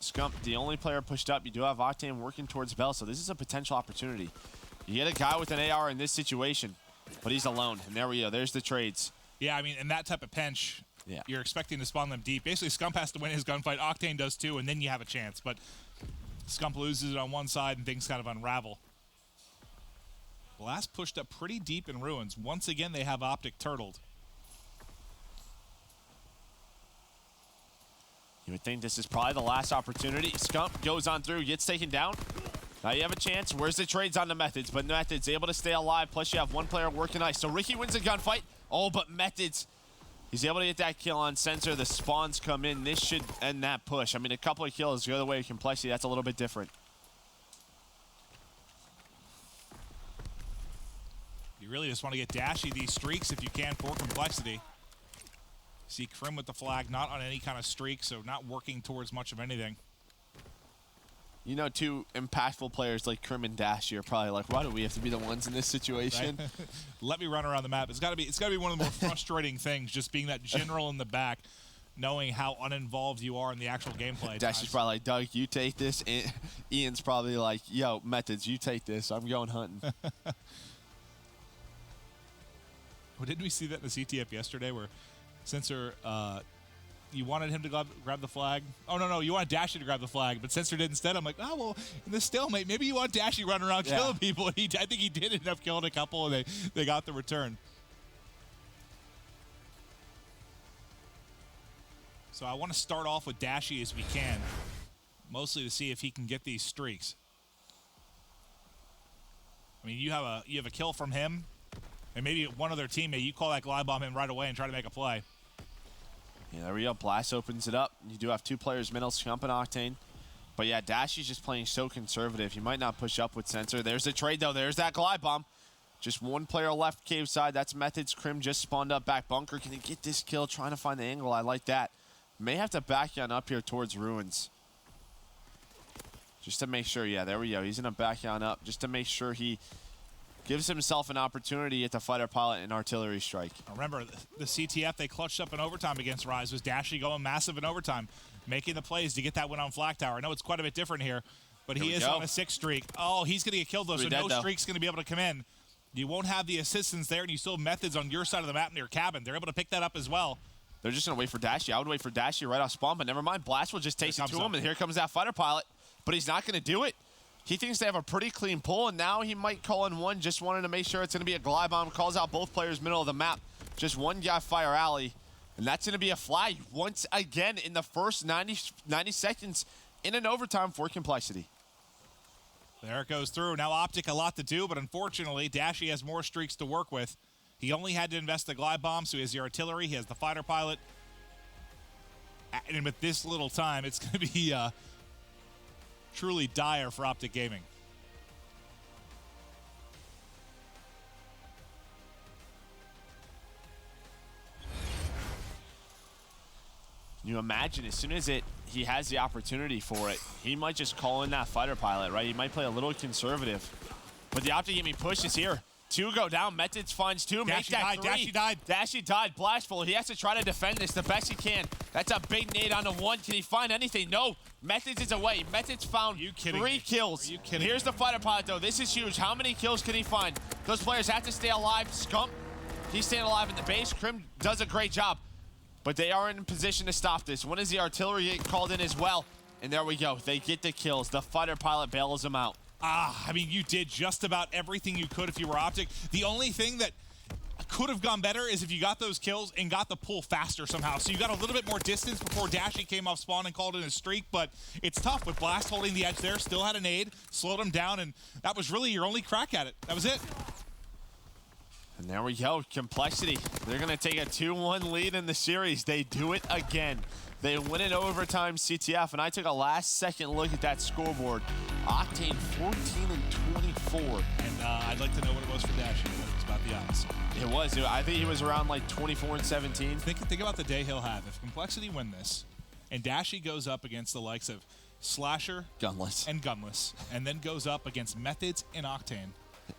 Scump, the only player pushed up. You do have Octane working towards Bell, so this is a potential opportunity. You get a guy with an AR in this situation, but he's alone, and there we go. There's the trades. Yeah, I mean, in that type of pinch, you're expecting to spawn them deep. Basically, Scump has to win his gunfight. Octane does too, and then you have a chance. But Scump loses it on one side, and things kind of unravel. Blast pushed up pretty deep in Ruins. Once again, they have OpTic turtled. You would think this is probably the last opportunity. Scump goes on through, gets taken down. Now you have a chance. Where's the trades on the Methods? But Methods able to stay alive, plus you have one player working ice. So Ricky wins the gunfight. Oh, but Methods, he's able to get that kill on Sensor. The spawns come in. This should end that push. I mean, a couple of kills the other way of Complexity. That's a little bit different. You really just want to get Dashy these streaks if you can for Complexity. See Krim with the flag, not on any kind of streak, so not working towards much of anything. You know, two impactful players like Krim and Dashy are probably like, why do we have to be the ones in this situation? Right? Let me run around the map. It's got to be one of the more frustrating things, just being that general in the back, knowing how uninvolved you are in the actual gameplay. Dashy's probably like, Doug, you take this. And Ian's probably like, yo, Methods, you take this. I'm going hunting. Well, didn't we see that in the CTF yesterday where Sensor, you wanted him to grab the flag? Oh, no, you wanted Dashy to grab the flag, but Sensor did instead. I'm like, oh, well, in this stalemate, maybe you want Dashy running around killing people. And I think he did end up killing a couple, and they got the return. So I want to start off with Dashy as we can, mostly to see if he can get these streaks. I mean, you have a kill from him, and maybe one other teammate. You call that glide bomb in right away and try to make a play. Yeah, there we go. Blast opens it up. You do have two players middle, Scump and Octane. But yeah, Dashy's just playing so conservative. You might not push up with Sensor. There's the trade, though. There's that glide bomb. Just one player left cave side. That's Methods. Krim just spawned up back bunker. Can he get this kill? Trying to find the angle. I like that. May have to back on up here towards Ruins. Just to make sure. Yeah, there we go. He's going to back on up just to make sure he gives himself an opportunity at the fighter pilot and artillery strike. Remember, the CTF, they clutched up in overtime against Rise. Was Dashy going massive in overtime, making the plays to get that win on Flak Tower. I know it's quite a bit different here, but he is on a 6 streak. Oh, he's going to get killed, though, so no streak's going to be able to come in. You won't have the assistance there, and you still have Methods on your side of the map near cabin. They're able to pick that up as well. They're just going to wait for Dashy. I would wait for Dashy right off spawn, but never mind. Blast will just take it to him, and here comes that fighter pilot. But he's not going to do it. He thinks they have a pretty clean pull, and now he might call in one. Just wanted to make sure it's going to be a glide bomb. Calls out both players middle of the map. Just one guy fire alley, and that's going to be a flag once again in the first 90 seconds in an overtime for Complexity. There it goes through. Now OpTic a lot to do, but unfortunately, Dashy has more streaks to work with. He only had to invest the glide bomb, so he has the artillery, he has the fighter pilot. And with this little time, it's going to be truly dire for OpTic Gaming. Can you imagine as soon as he has the opportunity for it, he might just call in that fighter pilot, right? He might play a little conservative. But the OpTic Gaming push is here. 2 go down. Methods finds 2. Make that 3. Dashy died. Dashy died. Blastful. He has to try to defend this the best he can. That's a big nade on the 1. Can he find anything? No. Methods is away. Methods found 3 kills. Are you kidding? Here's the fighter pilot, though. This is huge. How many kills can he find? Those players have to stay alive. Scump, he's staying alive in the base. Krim does a great job. But they are in position to stop this. When is the artillery get called in as well? And there we go. They get the kills. The fighter pilot bails them out. I mean, you did just about everything you could if you were OpTic. The only thing that could have gone better is if you got those kills and got the pull faster somehow. So you got a little bit more distance before Dashy came off spawn and called in a streak, but it's tough with Blast holding the edge there, still had a nade, slowed him down, and that was really your only crack at it. That was it. And there we go, Complexity. They're gonna take a 2-1 lead in the series. They do it again. They win in overtime CTF, and I took a last-second look at that scoreboard. Octane 14-24. And I'd like to know what it was for Dashy, but it was about the opposite. It was. I think he was around like 24-17. Think about the day he'll have. If Complexity win this, and Dashy goes up against the likes of Slasher, Gunless, and then goes up against Methods and Octane,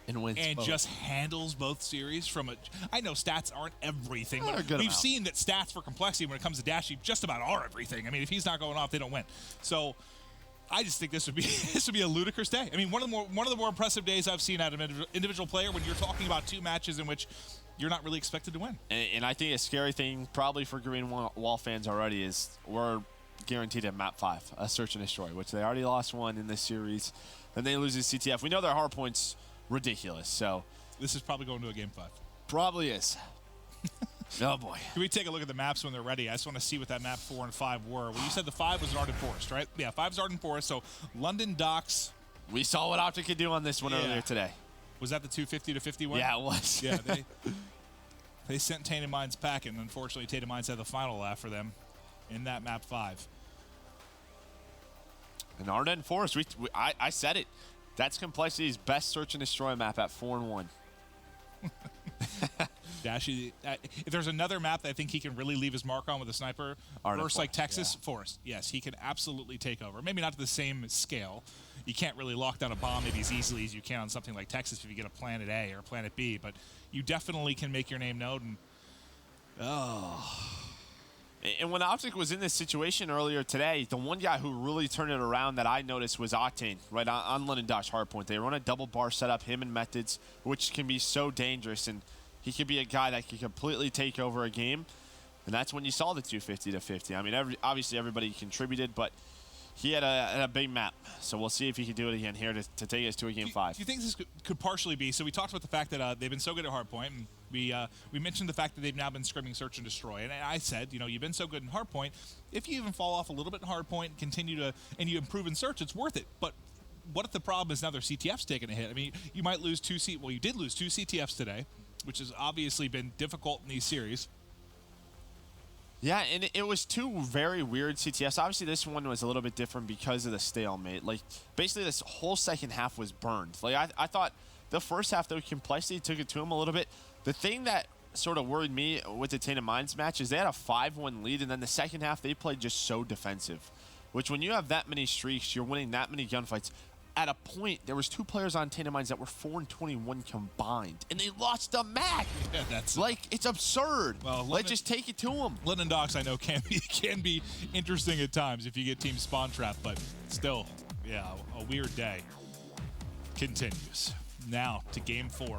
and wins both. Just handles both series from a... I know stats aren't everything, but we've seen that stats for Complexity when it comes to Dashy just about are everything. I mean, if he's not going off, they don't win. So I just think this would be a ludicrous day. I mean, one of the more impressive days I've seen out of an individual player when you're talking about 2 matches in which you're not really expected to win. And I think a scary thing probably for Green Wall fans already is we're guaranteed at map 5, a search and destroy, which they already lost one in this series. Then they lose to CTF. We know their hard points ridiculous, so this is probably going to a game 5. Probably is. Oh boy. Can we take a look at the maps when they're ready? I just want to see what that map 4 and 5 were. Well, you said the 5 was Arden Forest, right? Yeah, 5's Arden Forest. So London Docks. We saw what OpTic could do on this one earlier today. Was that the 250 to 51? Yeah, it was. Yeah, they sent Tainted Minds packing. And unfortunately, Tainted Minds had the final laugh for them in that map 5. And Arden Forest, I said it. That's Complexity's best search and destroy map at 4-1. Dashy, if there's another map that I think he can really leave his mark on with a sniper, versus like Texas, Forest. Yes, he can absolutely take over. Maybe not to the same scale. You can't really lock down a bomb maybe as easily as you can on something like Texas if you get a Planet A or Planet B, but you definitely can make your name known. And when OpTic was in this situation earlier today, the one guy who really turned it around that I noticed was Octane, right on London Dash hardpoint. They run a double bar setup, him and Methods, which can be so dangerous, and he could be a guy that can completely take over a game. And that's when you saw the 250 to 50. I mean, obviously everybody contributed, but he had a big map. So we'll see if he can do it again here to take us to a game 5. Do you think this could partially be? So we talked about the fact that they've been so good at hardpoint, and we mentioned the fact that they've now been scrimming search and destroy. And I said, you've been so good in hardpoint. If you even fall off a little bit in hardpoint, and you improve in search, it's worth it. But what if the problem is now their CTF's taking a hit? I mean, you might lose you did lose 2 CTFs today, which has obviously been difficult in these series. Yeah, and it was 2 very weird CTFs. Obviously, this one was a little bit different because of the stalemate. Like, basically, this whole second half was burned. Like, I thought the first half, though, Complexity took it to him a little bit. The thing that sort of worried me with the Tainted Minds match is they had a 5-1 lead, and then the second half, they played just so defensive. Which, when you have that many streaks, you're winning that many gunfights. At a point, there was 2 players on Tainted Minds that were 4-21 combined, and they lost the match. Yeah, that's like, it's absurd. Well, let's just take it to them. London Docks, I know, can be interesting at times if you get team spawn trap, but still, yeah, a weird day. Continues now to game 4.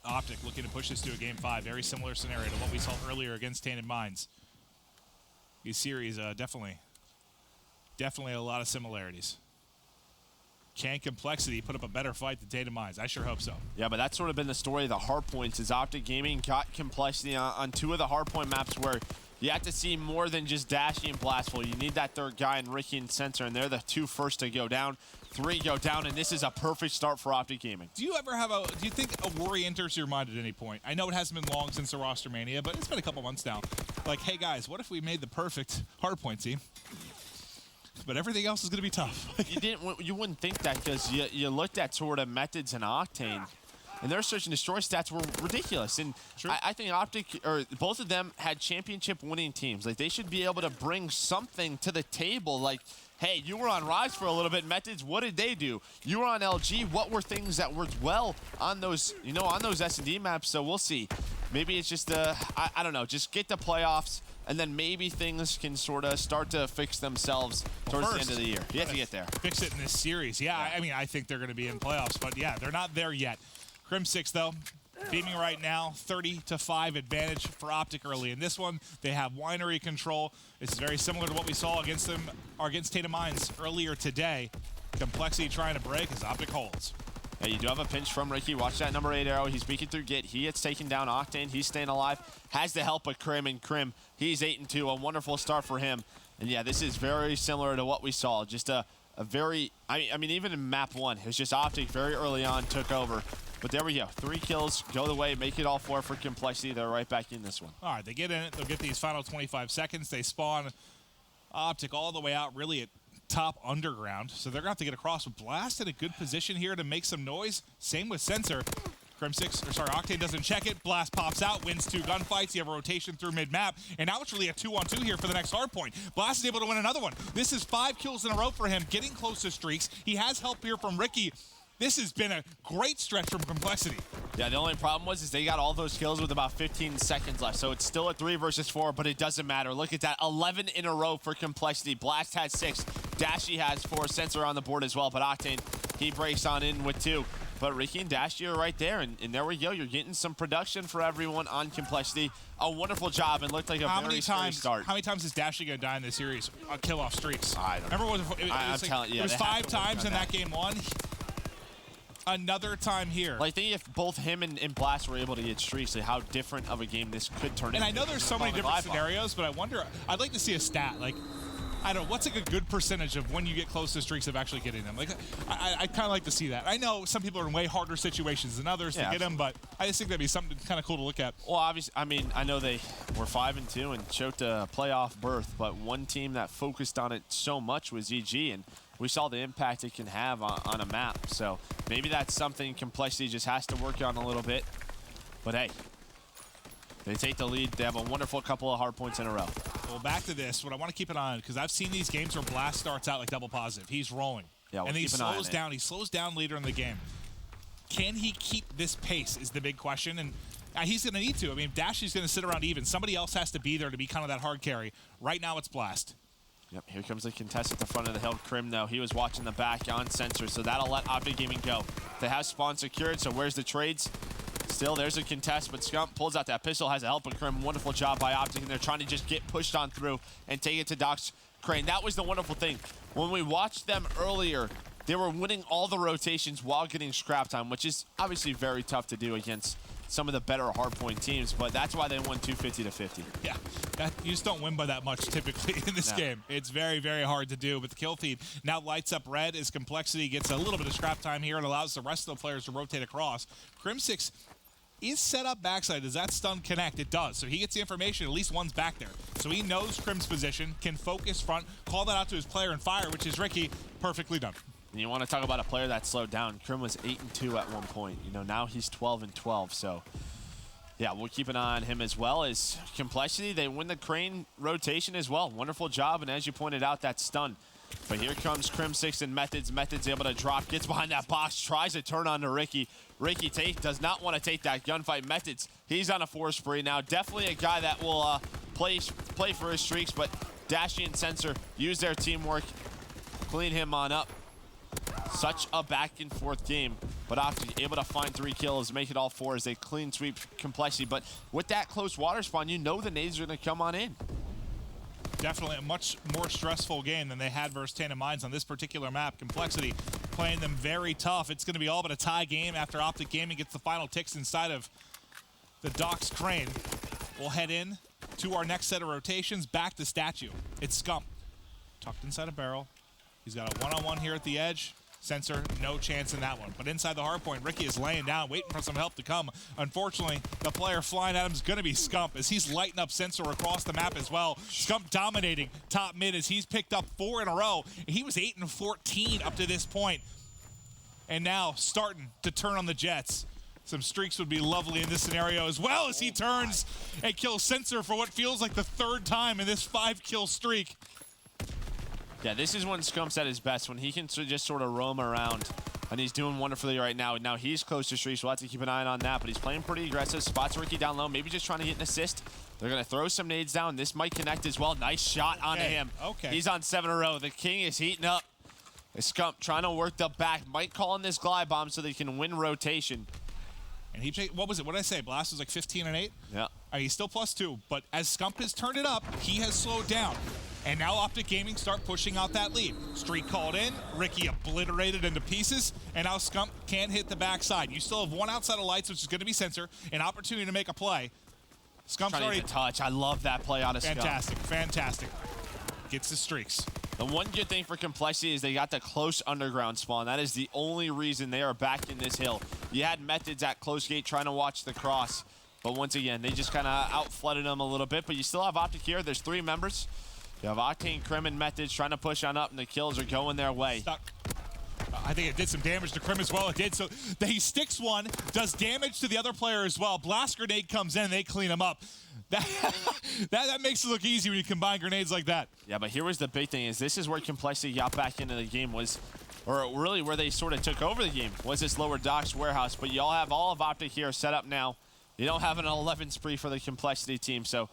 OpTic looking to push this to a game 5. Very similar scenario to what we saw earlier against Tainted Minds. These series definitely a lot of similarities. Can Complexity put up a better fight than Tainted Minds? I sure hope so. Yeah, but that's sort of been the story of the hardpoints is OpTic Gaming got Complexity on 2 of the hardpoint maps where you have to see more than just Dashy and Blastful. You need that third guy in Ricky and Sensor, and they're the 2 first to go down. 3 go down, and this is a perfect start for OpTic Gaming. Do you think a worry enters your mind at any point? I know it hasn't been long since the roster mania, but it's been a couple months now. Like, hey guys, what if we made the perfect hardpoint team? But everything else is going to be tough. You wouldn't think that because you looked at sort of Methods and Octane, and their search and destroy stats were ridiculous. And I think OpTic, or both of them, had championship winning teams. Like, they should be able to bring something to the table. Like, hey, you were on Rise for a little bit. Methods, what did they do? You were on LG. What were things that worked well on those, on those S&D maps? So we'll see. Maybe it's just I don't know. Just get the playoffs, and then maybe things can sort of start to fix themselves towards the end of the year. You have to get there. Fix it in this series. Yeah, I mean, I think they're going to be in playoffs, but yeah, they're not there yet. Crim 6, though, beaming right now, 30-5 advantage for OpTic early. In this one, they have winery control. This is very similar to what we saw against them, or against Tainted Minds earlier today. Complexity trying to break as OpTic holds. Yeah, you do have a pinch from Ricky. Watch that number 8 arrow. He's beaking through Git. He gets taken down. Octane, he's staying alive. Has the help of Krim, and Krim, he's 8-2. A wonderful start for him. And yeah, this is very similar to what we saw. Just a very, I mean, even in map 1, it was just OpTic very early on took over. But there we go. 3 kills, go the way, make it all 4 for Complexity. They're right back in this one. All right, they get in it. They'll get these final 25 seconds. They spawn OpTic all the way out, really at top underground. So they're going to have to get across. Blast in a good position here to make some noise. Same with Sensor. Octane doesn't check it. Blast pops out, wins 2 gunfights. You have a rotation through mid-map. And now it's really a 2-on-2 here for the next hardpoint. Blast is able to win another one. This is 5 kills in a row for him, getting close to streaks. He has help here from Ricky. This has been a great stretch from Complexity. Yeah, the only problem was they got all those kills with about 15 seconds left. So it's still a 3 versus 4, but it doesn't matter. Look at that, 11 in a row for Complexity. Blast had 6, Dashy has 4, Sensor on the board as well, but Octane, he breaks on in with 2. But Ricky and Dashy are right there, and there we go. You're getting some production for everyone on Complexity. A wonderful job, and looked like a very scary start. How many times is Dashy going to die in this series? Kill off streaks. I don't know. Remember it was 5 times in that game 1. Another time here. Like, think if both him and Blast were able to get streaks, like how different of a game this could turn into. And I know there's so many different scenarios, but I wonder, I'd like to see a stat. Like, I don't know, what's like a good percentage of when you get close to streaks of actually getting them? Like, I kind of like to see that. I know some people are in way harder situations than others to get them, but I just think that'd be something kind of cool to look at. Well, obviously, I mean, I know they were 5-2 and choked a playoff berth, but one team that focused on it so much was EG, and we saw the impact it can have on a map. So maybe that's something Complexity just has to work on a little bit. But hey, they take the lead. They have a wonderful couple of hardpoints in a row. Well, back to this. What I want to keep an eye on, because I've seen these games where Blast starts out like double positive. He's rolling. Yeah, and he slows down. He slows down later in the game. Can he keep this pace is the big question. And he's going to need to. I mean, Dashy's going to sit around even. Somebody else has to be there to be kind of that hard carry. Right now, it's Blast. Yep, here comes the contest at the front of the hill. Krim, though, he was watching the back on Sensor, so that'll let OpTic Gaming go. They have spawn secured, so where's the trades? Still, there's a contest, but Scump pulls out that pistol, has a help of Krim. Wonderful job by OpTic, and they're trying to just get pushed on through and take it to Doc's Crane. That was the wonderful thing. When we watched them earlier, they were winning all the rotations while getting scrap time, which is obviously very tough to do against some of the better hardpoint teams, but that's why they won 250-50. Yeah, you just don't win by that much typically in this game. It's very, very hard to do, but the kill feed now lights up red as Complexity gets a little bit of scrap time here and allows the rest of the players to rotate across. Crim6 is set up backside. Does that stun connect? It does. So he gets the information. At least one's back there. So he knows Crim's position, can focus front, call that out to his player and fire, which is Ricky. Perfectly done. And you want to talk about a player that slowed down. Krim was 8-2 at one point. You know, now he's 12-12. So, yeah, we'll keep an eye on him as well as Complexity. They win the Crane rotation as well. Wonderful job. And as you pointed out, that stun. But here comes Crim6 and Methods. Methods able to drop, gets behind that box, tries to turn on to Ricky. Ricky does not want to take that gunfight. Methods, he's on a 4 spree now. Definitely a guy that will play for his streaks, but Dashy and Sensor use their teamwork, clean him on up. Such a back and forth game, but OpTic able to find 3 kills, make it all 4 as they clean sweep Complexity. But with that close water spawn, you know the nades are going to come on in. Definitely a much more stressful game than they had versus Tandem Mines on this particular map. Complexity playing them very tough. It's going to be all but a tie game after OpTic Gaming gets the final ticks inside of the Doc's Crane. We'll head in to our next set of rotations. Back to Statue. It's Scump. Tucked inside a barrel. He's got a one-on-one here at the edge. Sensor, no chance in that one. But inside the hardpoint, Ricky is laying down, waiting for some help to come. Unfortunately, the player flying at him is going to be Scump as he's lighting up Sensor across the map as well. Scump dominating top mid as he's picked up 4 in a row. He was 8-14 up to this point. And now starting to turn on the Jets. Some streaks would be lovely in this scenario as well as he turns and kills Sensor for what feels like the 3rd time in this 5-kill streak. Yeah, this is when Scump's at his best, when he can just sort of roam around, and he's doing wonderfully right now. Now he's close to streaks, we'll have to keep an eye on that, but he's playing pretty aggressive. Spots Ricky down low, maybe just trying to get an assist. They're going to throw some nades down. This might connect as well. Nice shot onto him. Okay. He's on 7 in a row. The King is heating up. Scump trying to work the back. Might call in this glide bomb so they can win rotation. And he, what was it? What did I say? Blast was like 15-8? Yeah. He's still +2, but as Scump has turned it up, he has slowed down. And now OpTic Gaming start pushing out that lead. Streak called in, Ricky obliterated into pieces, and now Scump can't hit the backside. You still have one outside of lights, which is going to be Sensor, an opportunity to make a play. Scump's Trying already to touch. I love that play out of Scump. fantastic, fantastic. Gets the streaks. The one good thing for Complexity is they got the close underground spawn. That is the only reason they are back in this hill. You had Methods at close gate trying to watch the cross, but once again, they just kind of out-flooded them a little bit, but you still have OpTic here. There's 3 members. You have Octane, Krim, and Methods trying to push on up, and the kills are going their way. Stuck. I think it did some damage to Krim as well. It did. So he sticks one, does damage to the other player as well. Blast grenade comes in, and they clean him up. That makes it look easy when you combine grenades like that. Yeah, but here was the big thing: is this is where Complexity got back into the game or really where they sort of took over the game was this lower docks warehouse. But y'all have all of OpTic here set up now. You don't have an 11 spree for the Complexity team, so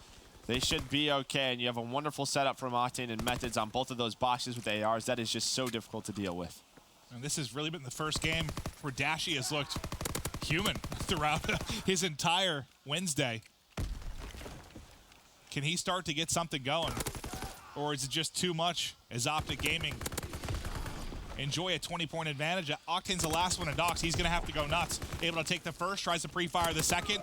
they should be okay, and you have a wonderful setup from Octane and Methods on both of those boxes with ARs. That is just so difficult to deal with. And this has really been the first game where Dashy has looked human throughout his entire Wednesday. Can he start to get something going? Or is it just too much as OpTic Gaming enjoy a 20-point advantage? Octane's the last one in docks. He's going to have to go nuts. Able to take the first, tries to pre-fire the second.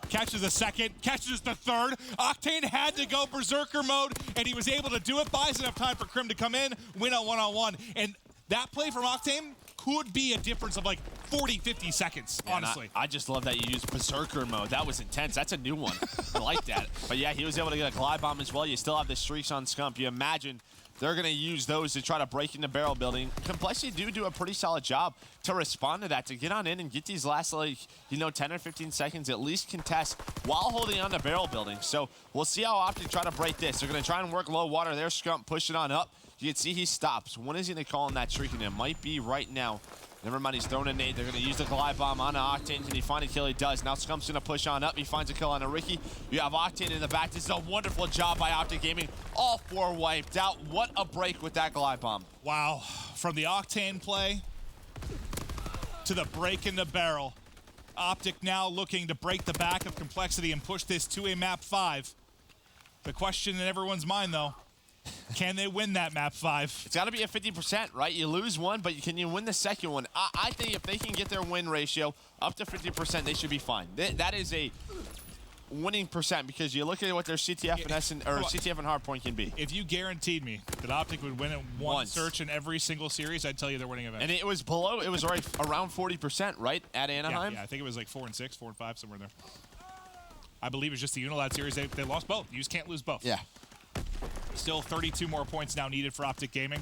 Catches the second, catches the third. Octane had to go berserker mode, and he was able to do it. Buys enough time for Krim to come in, win a one-on-one. And that play from Octane could be a difference of like 40, 50 seconds, honestly. I just love that you used berserker mode. That was intense. That's a new one. I like that. But yeah, he was able to get a glide bomb as well. You still have the streaks on Scump. You imagine they're going to use those to try to break into barrel building. Complexity do a pretty solid job to respond to that, to get on in and get these last, like, 10 or 15 seconds, at least contest while holding on to barrel building. So we'll see how often try to break this. They're going to try and work low water. There's Scump pushing on up. You can see he stops. When is he going to call in that streak? And it might be right now. Never mind, he's throwing a nade. They're going to use the glide bomb on Octane. Can he find a kill? He does. Now Scump's going to push on up. He finds a kill on a Ricky. You have Octane in the back. This is a wonderful job by OpTic Gaming. All 4 wiped out. What a break with that glide bomb. Wow. From the Octane play to the break in the barrel. OpTic now looking to break the back of Complexity and push this to a map 5. The question in everyone's mind, though, can they win that map 5? It's got to be a 50%, right? You lose one, but can you win the second one? I think if they can get their win ratio up to 50%, they should be fine. That is a winning percent because you look at what their CTF and CTF and hardpoint can be. If you guaranteed me that OpTic would win it one search in every single series, I'd tell you they're winning events. And it was below, it was right around 40%, right, at Anaheim? Yeah, I think it was like 4 and 6, 4 and 5, somewhere there. I believe it's just the Unilad series. They lost both. You just can't lose both. Yeah. Still 32 more points now needed for OpTic Gaming.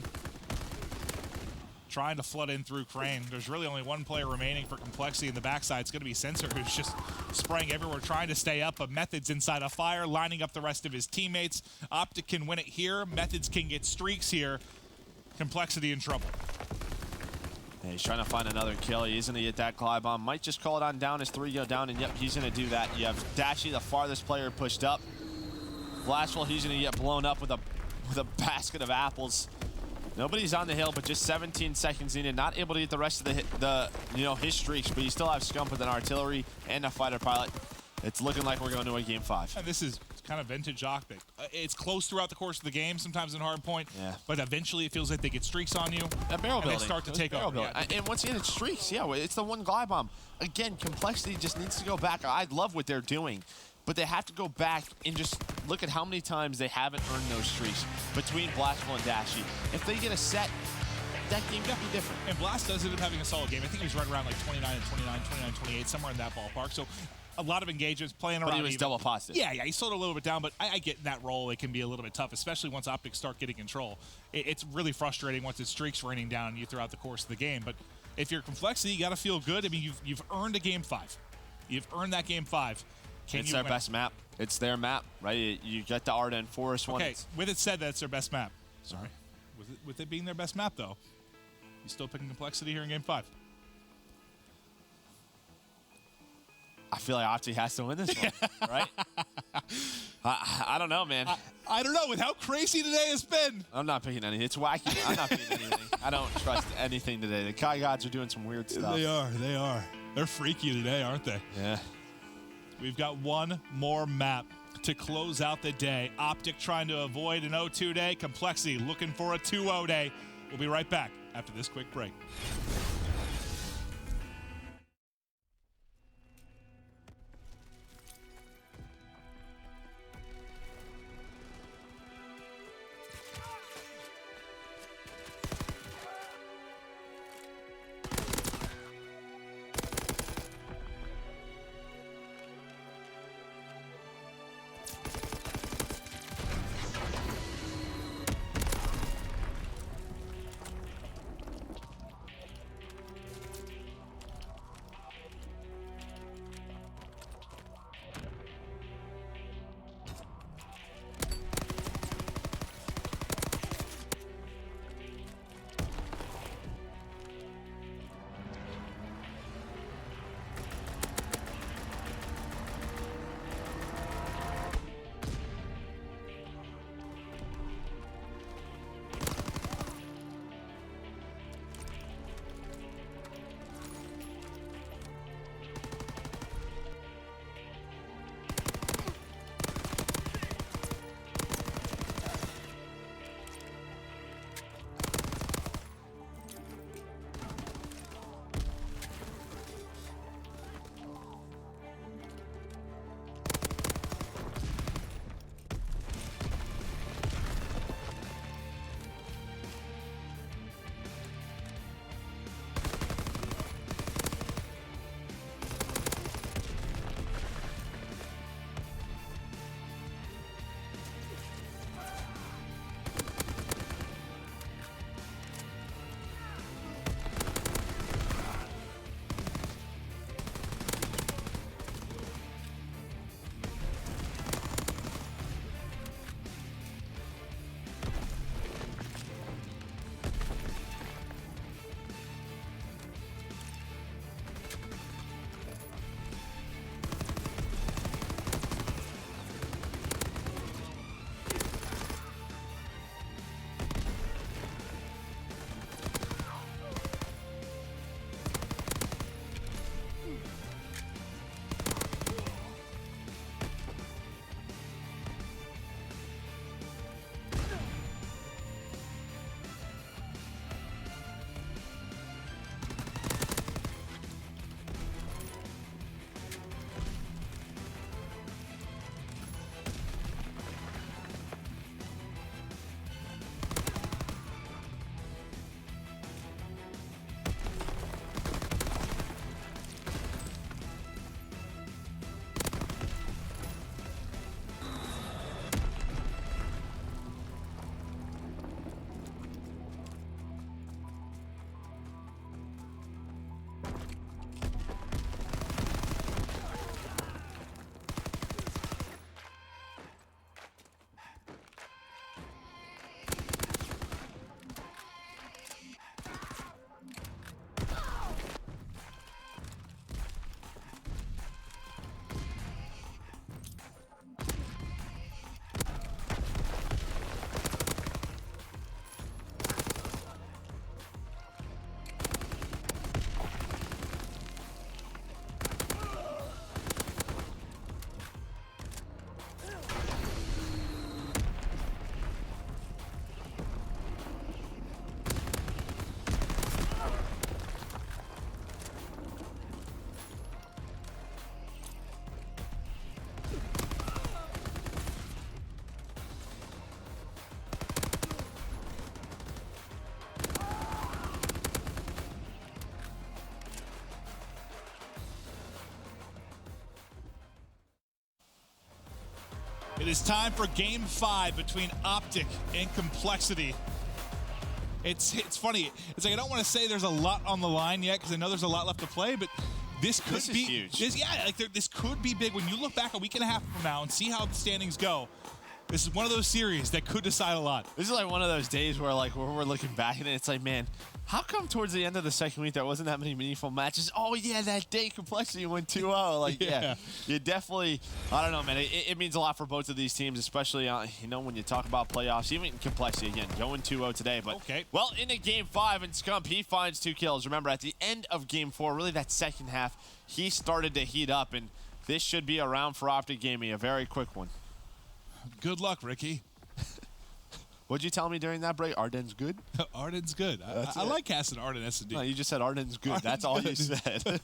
Trying to flood in through Crane. There's really only one player remaining for Complexity in the backside. It's going to be Sensor, who's just spraying everywhere, trying to stay up, but Methods inside a fire, lining up the rest of his teammates. OpTic can win it here. Methods can get streaks here. Complexity in trouble. Yeah, he's trying to find another kill. He isn't going to get that glide bomb. Might just call it on down as 3 go down, and yep, he's going to do that. You have Dashy, the farthest player, pushed up. Blastful, he's going to get blown up with a basket of apples. Nobody's on the hill, but just 17 seconds needed. Not able to get the rest of his streaks, but you still have Scump with an artillery and a fighter pilot. It's looking like we're going to a game 5. And this is kind of vintage OpTic. It's close throughout the course of the game, sometimes in hardpoint, but eventually it feels like they get streaks on you. That barrel building. They start to take over. Yeah. And once again, it's streaks. Yeah, it's the one glide bomb. Again, Complexity just needs to go back. I love what they're doing, but they have to go back and just look at how many times they haven't earned those streaks between Blastful and Dashy. If they get a set, that game got to be different. And Blast does end up having a solid game. I think he was right around like 29 and 29, 29, 28, somewhere in that ballpark. So a lot of engagements, playing around. But he was double positive. Yeah, he slowed a little bit down, but I get in that role. It can be a little bit tough, especially once OpTic start getting control. It's really frustrating once the streaks raining down on you throughout the course of the game. But if you're Complexity, you got to feel good. I mean, you've earned a game 5. You've earned that game 5. It's their best map. It's their map, right? You get the Arden Forest one. Okay, with it said, that's their best map. Sorry. With it being their best map, though, you still picking Complexity here in game 5. I feel like OpTic has to win this one, right? I don't know, man. I don't know. With how crazy today has been. I'm not picking anything. It's wacky. I'm not picking anything. I don't trust anything today. The Kai Gods are doing some weird stuff. They are. They're freaky today, aren't they? Yeah. We've got one more map to close out the day. OpTic trying to avoid an 0-2 day. Complexity looking for a 2-0 day. We'll be right back after this quick break. It is time for Game 5 between OpTic and Complexity. It's funny. It's like I don't want to say there's a lot on the line yet because I know there's a lot left to play, but this could be huge. This could be big. When you look back a week and a half from now and see how the standings go, this is one of those series that could decide a lot. This is like one of those days where we're looking back at it, it's like, man, how come towards the end of the second week there wasn't that many meaningful matches? Oh yeah, that day Complexity went 2-0. Like yeah, you definitely, I don't know, man. It means a lot for both of these teams, especially when you talk about playoffs. Even Complexity again going 2-0 today, but well into Game 5 and Scump he finds 2 kills. Remember at the end of Game 4, really that second half, he started to heat up, and this should be a round for OpTic Gaming, a very quick one. Good luck, Ricky. What'd you tell me during that break? Arden's good? Arden's good. I like casting Arden S&D. No, you just said Arden's good. That's all you said.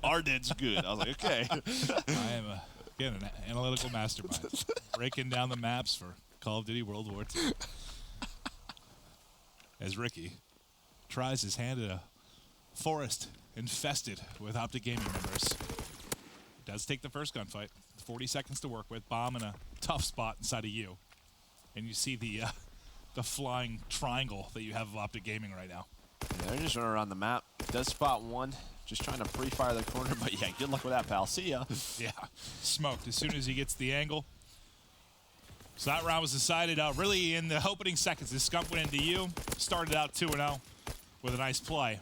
Arden's good. I was like, okay. I am, again, an analytical mastermind. Breaking down the maps for Call of Duty World War II. As Ricky tries his hand at a forest infested with OpTic Gaming members. Does take the first gunfight. 40 seconds to work with. Bomb in a tough spot inside of you. And you see the flying triangle that you have of OpTic Gaming right now. Yeah, they're just running around the map. Does spot one. Just trying to pre-fire the corner. But yeah, good luck with that, pal. See ya. Yeah. Smoked as soon as he gets the angle. So that round was decided really in the opening seconds. This Scump went into you. Started out 2-0 with a nice play.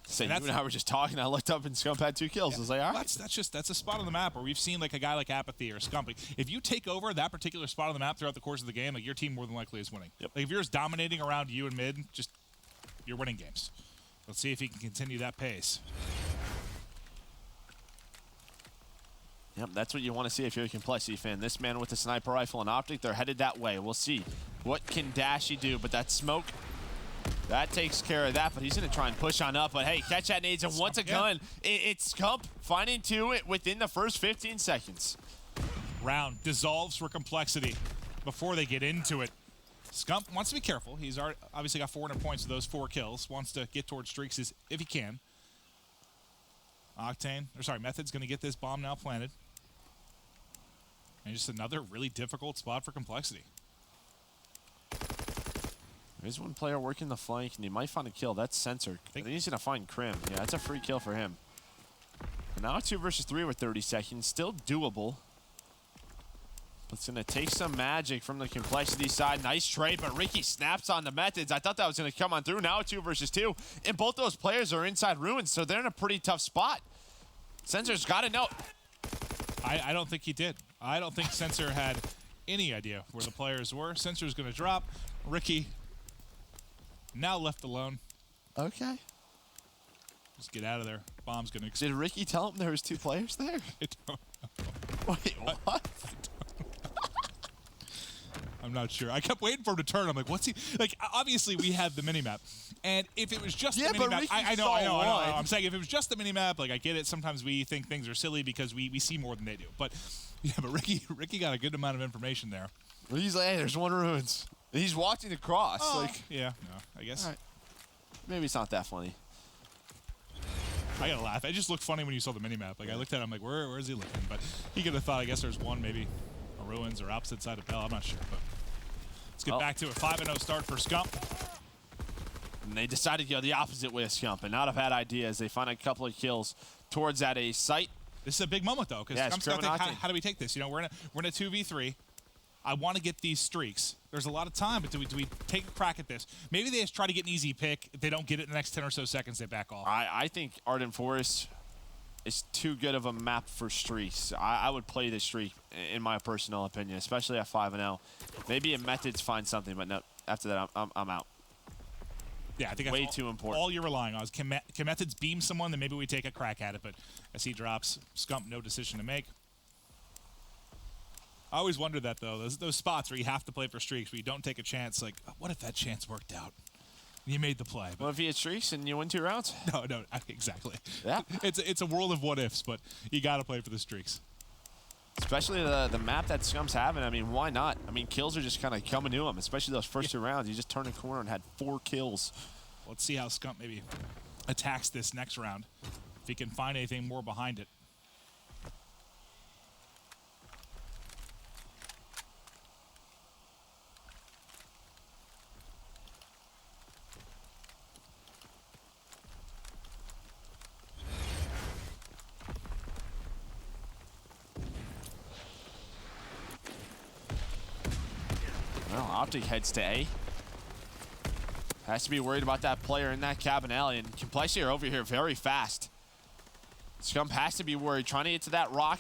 So you and I were just talking. I looked up and Scump had 2 kills. Yeah. I was like, all right. That's a spot on the map where we've seen like a guy like Apathy or Scump. Like, if you take over that particular spot on the map throughout the course of the game, like your team more than likely is winning. Yep. Like if you're just dominating around you and mid, just you're winning games. Let's see if he can continue that pace. Yep, that's what you want to see if you're a Complexity fan. This man with the sniper rifle and OpTic, they're headed that way. We'll see. What can Dashy do? But that smoke, that takes care of that, but he's going to try and push on up. But hey, catch that nades, and once a gun, it's Scump finding 2 within the first 15 seconds. Round dissolves for Complexity before they get into it. Scump wants to be careful. He's obviously got 400 points of those 4 kills. Wants to get towards streaks if he can. Method's going to get this bomb now planted. And just another really difficult spot for Complexity. There's one player working the flank, and he might find a kill. That's Sensor. I think he's going to find Crim. Yeah, that's a free kill for him. And now 2 versus 3 with 30 seconds. Still doable. But it's going to take some magic from the Complexity side. Nice trade, but Ricky snaps on the Methods. I thought that was going to come on through. Now 2 versus 2. And both those players are inside ruins, so they're in a pretty tough spot. Sensor's got to know. I don't think he did. I don't think Sensor had any idea where the players were. Sensor's going to drop. Ricky now left alone. Okay. Just get out of there. Bomb's going to explode. Did Ricky tell him there was 2 players there? I don't know. Wait, what? I'm not sure. I kept waiting for him to turn. I'm like, what's he? Like, obviously, we have the minimap. And if it was just the minimap, I know. I'm saying if it was just the minimap, like, I get it. Sometimes we think things are silly because we see more than they do. But, yeah, but Ricky got a good amount of information there. He's like, hey, there's 1 ruins. He's watching the cross. Oh, like, yeah, no, I guess. Right. Maybe it's not that funny. I gotta laugh. It just looked funny when you saw the minimap. Like, I looked at it, I'm like, where is he looking? But he could have thought, I guess there's one, maybe a ruins or opposite side of Bell. I'm not sure, but let's get back to it. 5-0 start for Scump. And they decided to go the opposite way of Scump, and not a bad idea as they find a couple of kills towards that A site. This is a big moment, though, because Scump's got to think, how do we take this? You know, we're in a 2v3. I want to get these streaks. There's a lot of time, but do we take a crack at this? Maybe they just try to get an easy pick. If they don't get it in the next 10 or so seconds, they back off. I think Arden Forest is too good of a map for streaks. I would play this streak, in my personal opinion, especially at 5-0. Maybe in Methods find something, but no, after that, I'm out. Yeah, I think that's way too important. All you're relying on is can Methods beam someone, then maybe we take a crack at it. But as he drops, Scump, no decision to make. I always wonder that, though. Those spots where you have to play for streaks, where you don't take a chance. Like, what if that chance worked out? You made the play. What if you had streaks and you win 2 rounds? No, exactly. Yeah. It's a world of what ifs, but you got to play for the streaks. Especially the map that Scump's having. I mean, why not? I mean, kills are just kind of coming to him, especially those first 2 rounds. You just turned a corner and had 4 kills. Let's see how Scump maybe attacks this next round. If he can find anything more behind it. Well, OpTic heads to A. Has to be worried about that player in that cabin alley. And Complexity are over here very fast. Scump has to be worried. Trying to get to that rock.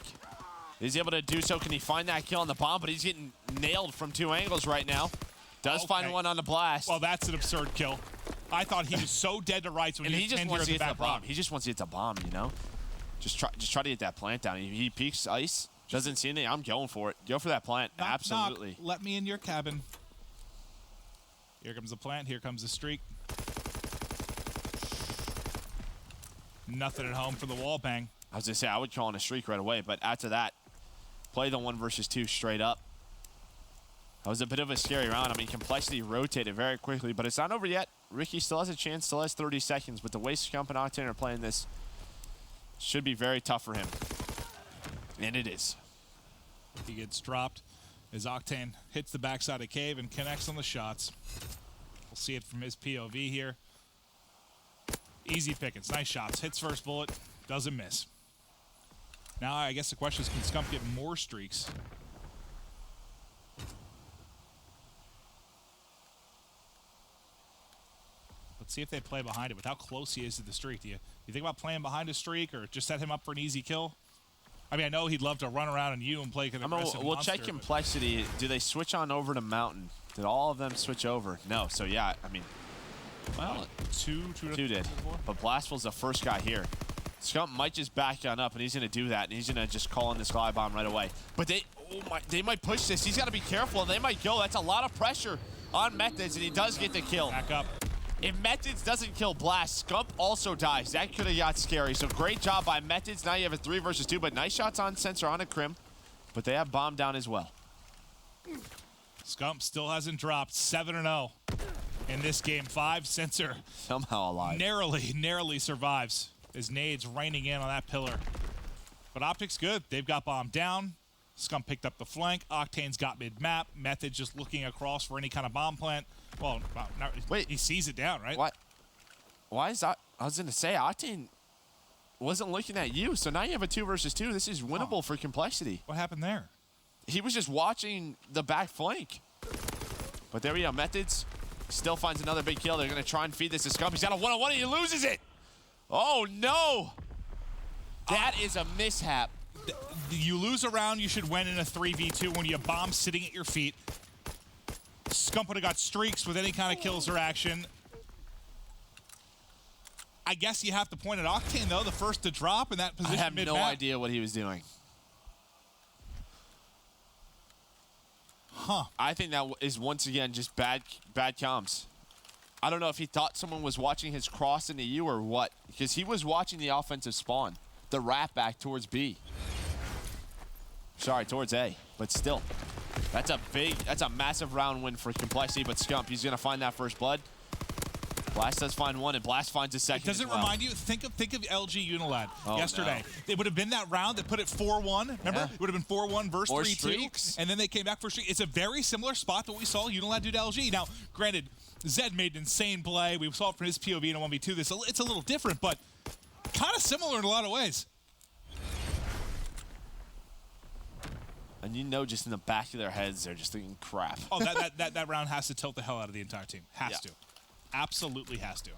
He's able to do so. Can he find that kill on the bomb? But he's getting nailed from 2 angles right now. Does find one on the blast. Well, that's an absurd kill. I thought he was so dead to rights when and he just wants to get the bomb. rock. He just wants to get the bomb, you know? Just try to get that plant down. He peeks ice. Doesn't see anything. I'm going for it. Go for that plant. Knock, Absolutely. knock. Let me in your cabin. Here comes the plant. Here comes the streak. Nothing at home for the wall bang. I was going to say, I would call in a streak right away, but after that, play the 1 versus 2 straight up. That was a bit of a scary round. I mean, Complexity rotated very quickly, but it's not over yet. Ricky still has a chance, still has 30 seconds, but the way Scump and Octane are playing this should be very tough for him. And it is. He gets dropped as Octane hits the backside of Cave and connects on the shots. We'll see it from his POV here. Easy pickings, nice shots. Hits first bullet, doesn't miss. Now I guess the question is, can Scump get more streaks? Let's see if they play behind it with how close he is to the streak. Do you think about playing behind a streak or just set him up for an easy kill? I mean, I know he'd love to run around on you and play kind of aggressive we'll monster, check Complexity. Do they switch on over to Mountain? Did all of them switch over? No. So, yeah, I mean, well, two did. But Blastful's the first guy here. Scump might just back on up, and he's going to do that, and he's going to just call in this Glide Bomb right away. But they might push this. He's got to be careful. They might go. That's a lot of pressure on Methods, and he does get the kill. Back up. If Methods doesn't kill Blast, Scump also dies. That could have got scary. So great job by Methods. Now you have a 3 versus 2, but nice shots on Sensor on a Crim. But they have Bomb down as well. Scump still hasn't dropped. 7-0 in this game. 5. Sensor Somehow alive. narrowly survives as nades raining in on that pillar. But OpTic's good. They've got Bomb down. Scump picked up the flank. Octane's got mid-map. Method just looking across for any kind of bomb plant. Well, wait. He sees it down, right? What? Why is that? I was going to say, Octane wasn't looking at you, so now you have a 2 versus 2. This is winnable for Complexity. What happened there? He was just watching the back flank. But there we go. Methods still finds another big kill. They're going to try and feed this to Scump. He's got a 1-on-1 and he loses it. Oh, no. That is a mishap. You lose a round, you should win in a 3v2 when you have bombs sitting at your feet. Scump would have got streaks with any kind of kills or action. I guess you have to point at Octane, though, the first to drop in that position. I have no idea what he was doing. Huh. I think that is, once again, just bad comms. I don't know if he thought someone was watching his cross into you or what, because he was watching the offensive spawn, the wrap back towards B. Sorry, towards A, but still. That's a massive round win for Complexity, but Scump, he's going to find that first blood. Blast does find one, and Blast finds a second. Does it remind you? Think of LG Unilad yesterday. No. It would have been that round that put it 4-1. Remember? Yeah. It would have been 4-1 versus 3-2. Streaks. And then they came back for a streak. It's a very similar spot to what we saw Unilad do to LG. Now, granted, Zed made an insane play. We saw it from his POV in a 1v2. It's a little different, but kind of similar in a lot of ways. And you know, just in the back of their heads, they're just thinking crap. Oh, that round has to tilt the hell out of the entire team. Has to. Absolutely has to.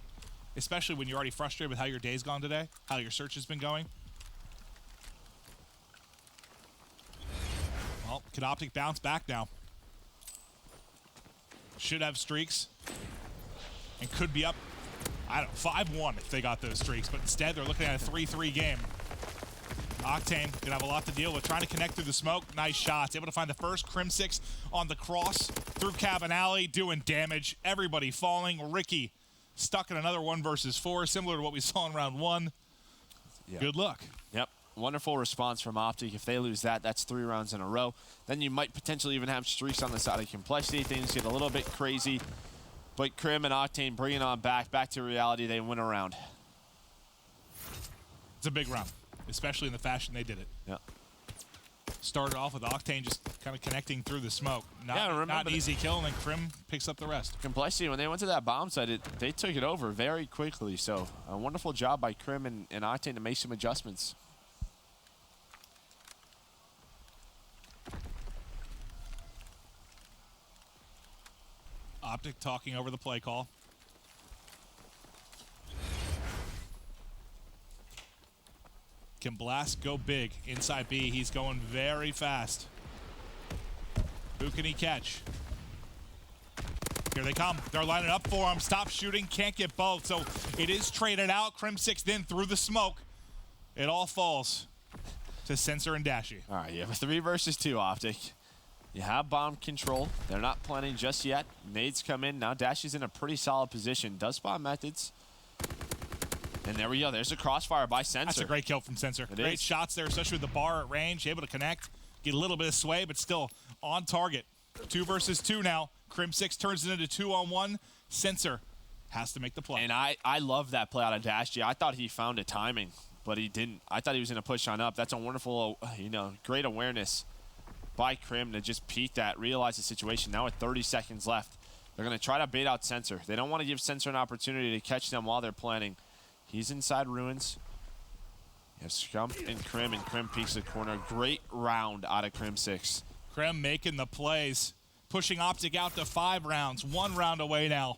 Especially when you're already frustrated with how your day's gone today, how your search has been going. Well, can OpTic bounce back now? Should have streaks. And could be up, I don't know, 5-1 if they got those streaks. But instead, they're looking at a 3-3 game. Octane gonna have a lot to deal with, trying to connect through the smoke. Nice shots, able to find the first Crim 6 on the cross through cabin alley, doing damage. Everybody falling. Ricky stuck in another 1 versus 4, similar to what we saw in round 1. Yeah. Good luck. Yep, wonderful response from OpTic. If they lose that, that's 3 rounds in a row. Then you might potentially even have streaks on the side of Complexity. Things get a little bit crazy. But Crim and Octane bringing on back to reality. They win a round. It's a big round, especially in the fashion they did it. Yeah. Started off with Octane just kind of connecting through the smoke. Not an easy kill, and then Crim picks up the rest. Complexity, when they went to that bomb site, they took it over very quickly. So a wonderful job by Crim and Octane to make some adjustments. OpTic talking over the play call. Can Blast go big inside B? He's going very fast. Who can he catch? Here they come. They're lining up for him. Stop shooting. Can't get both. So it is traded out. Crim 6 then through the smoke. It all falls. to Sensor and Dashy. All right, you have a 3 versus 2 OpTic. You have bomb control. They're not planning just yet. Nades come in. Now Dashy's in a pretty solid position. Does spot Methods. And there we go. There's a crossfire by Sensor. That's a great kill from Sensor. Great shots there, especially with the bar at range. Able to connect. Get a little bit of sway, but still on target. 2 versus 2 now. Crim6 turns it into 2-on-1. Sensor has to make the play. And I love that play out of Dashy. I thought he found a timing, but he didn't. I thought he was going to push on up. That's a wonderful, great awareness by Crim to just peek that, realize the situation. Now with 30 seconds left, they're going to try to bait out Sensor. They don't want to give Sensor an opportunity to catch them while they're planning. He's inside ruins. You have Scump and Crim peeks the corner. Great round out of Crim6. Crim making the plays, pushing OpTic out to 5 rounds. 1 round away now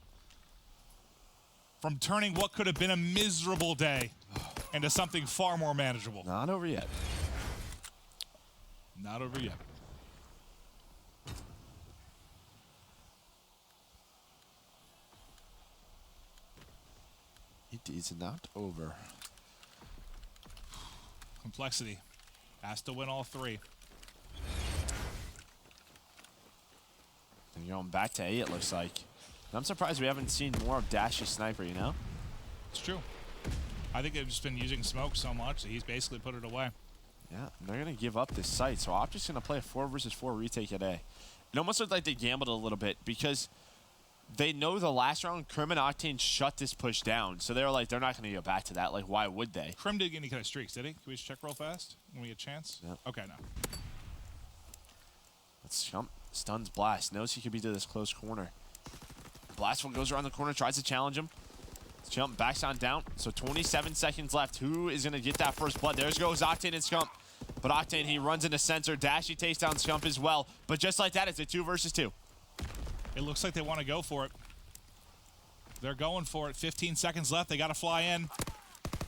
from turning what could have been a miserable day into something far more manageable. Not over yet. Not over yet. It is not over. Complexity has to win all 3. They're going back to A, it looks like. And I'm surprised we haven't seen more of Dashy Sniper, you know? It's true. I think they've just been using smoke so much that he's basically put it away. Yeah, and they're going to give up this site. So OpTic's going to play a 4 versus 4 retake at A. It almost looked like they gambled a little bit because they know the last round, Crim and Octane shut this push down. So they were like, they're not going to go back to that. Like, why would they? Crim didn't get any kind of streaks, did he? Can we just check real fast when we get a chance? Yep. Okay, no. Let's jump. Stuns Blast. Knows he could be to this close corner. Blastful goes around the corner, tries to challenge him. Jump backs on down. So 27 seconds left. Who is going to get that first blood? There goes Octane and Scump. But Octane, he runs into Sensor. Dashy takes down Scump as well. But just like that, it's a 2 versus 2. It looks like they want to go for it. They're going for it. 15 seconds left. They got to fly in.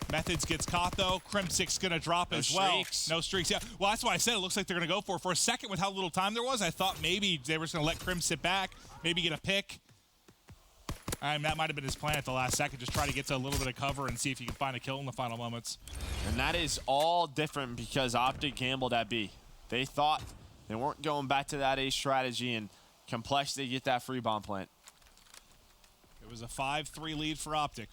Methods gets caught, though. Crim6 going to drop as well. No streaks. Yeah. Well, that's why I said it looks like they're going to go for it. For a second, with how little time there was, I thought maybe they were just going to let Crim sit back, maybe get a pick. And that might have been his plan at the last second, just try to get to a little bit of cover and see if you can find a kill in the final moments. And that is all different because OpTic gambled at B. They thought they weren't going back to that A strategy, and Complexity get that free bomb plant. It was a 5-3 lead for OpTic.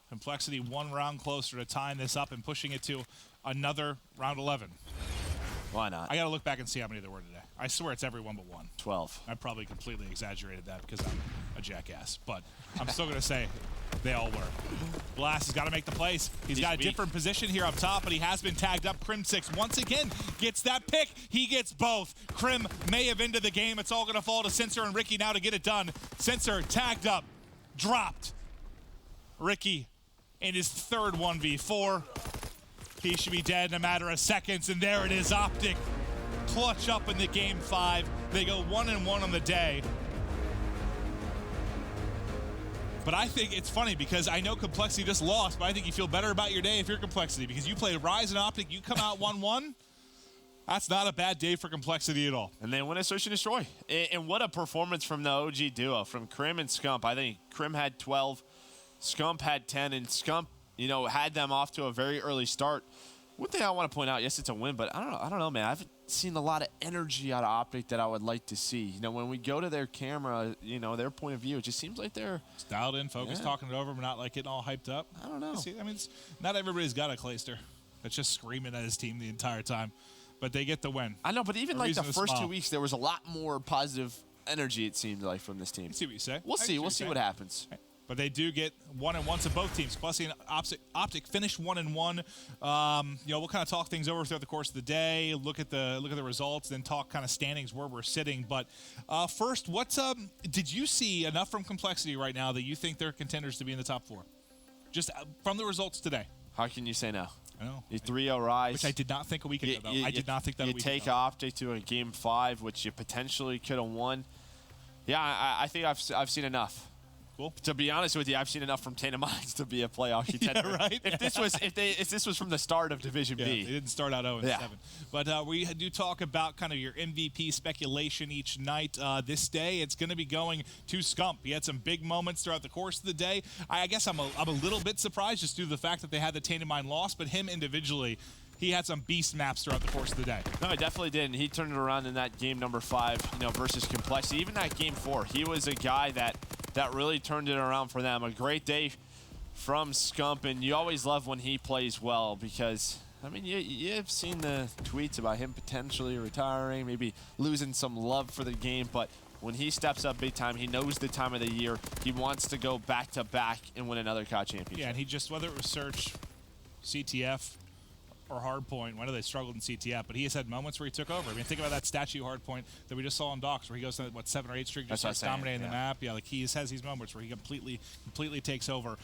Complexity 1 round closer to tying this up and pushing it to another round 11. Why not? I got to look back and see how many there were today. I swear it's every one but 1. 12. I probably completely exaggerated that because I'm a jackass, but I'm still going to say they all were. Blast has got to make the plays. He's got a different position here up top, but he has been tagged up. Crim6 once again gets that pick. He gets both. Crim may have ended the game. It's all going to fall to Sensor and Ricky now to get it done. Sensor tagged up, dropped. Ricky in his 3rd 1v4. He should be dead in a matter of seconds, and there it is, OpTic. Clutch up in the game 5. They go 1-1 on the day. But I think it's funny because I know Complexity just lost, but I think you feel better about your day if you're Complexity because you played Rise and OpTic, you come out 1-1. That's not a bad day for Complexity at all. And they win a Search and Destroy. And what a performance from the OG duo, from Crim and Scump. I think Crim had 12, Scump had 10, and Scump, had them off to a very early start. One thing I want to point out, yes, it's a win, but I don't know, man. I haven't seen a lot of energy out of OpTic that I would like to see. When we go to their camera, their point of view, it just seems like they're dialed in, focused, talking it over, but not like getting all hyped up. I don't know. Not everybody's got a Clayster that's just screaming at his team the entire time, but they get the win. I know, but even like the first 2 weeks, there was a lot more positive energy, it seemed like, from this team. I see what you say. We'll see what happens. But they do get 1-1 to both teams. Plus, OpTic finished 1-1. We'll kind of talk things over throughout the course of the day. Look at the results, then talk kind of standings where we're sitting. But first, did you see enough from Complexity right now that you think they're contenders to be in the top 4? Just from the results today. How can you say no? I know. The 3-0 rise. Which I did not think a week ago, though. I did not think that a week ago. You take OpTic to a game 5, which you potentially could have won. Yeah, I think I've seen enough. Cool. To be honest with you, I've seen enough from Tainted Minds to be a playoff contender. Yeah, right? If this was from the start of Division B. They didn't start out 0-7. But we do talk about kind of your MVP speculation each night. This day, it's going to be going to Scump. He had some big moments throughout the course of the day. I guess I'm a little bit surprised just due to the fact that they had the Tainted Mind loss, but him individually, he had some beast maps throughout the course of the day. No, he definitely did, and he turned it around in that game number 5, versus Complexity. Even that game 4, he was a guy that really turned it around for them. A great day from Scump, and you always love when he plays well because, I mean, you've seen the tweets about him potentially retiring, maybe losing some love for the game, but when he steps up big time, he knows the time of the year. He wants to go back-to-back and win another COD championship. Yeah, and he just, whether it was Search, CTF, or Hardpoint, why do they struggled in CTF? But he has had moments where he took over. I mean, think about that statue Hardpoint that we just saw on Docks, where he goes to, 7 or 8 streak, just starts dominating the map. Yeah, like he has these moments where he completely takes over.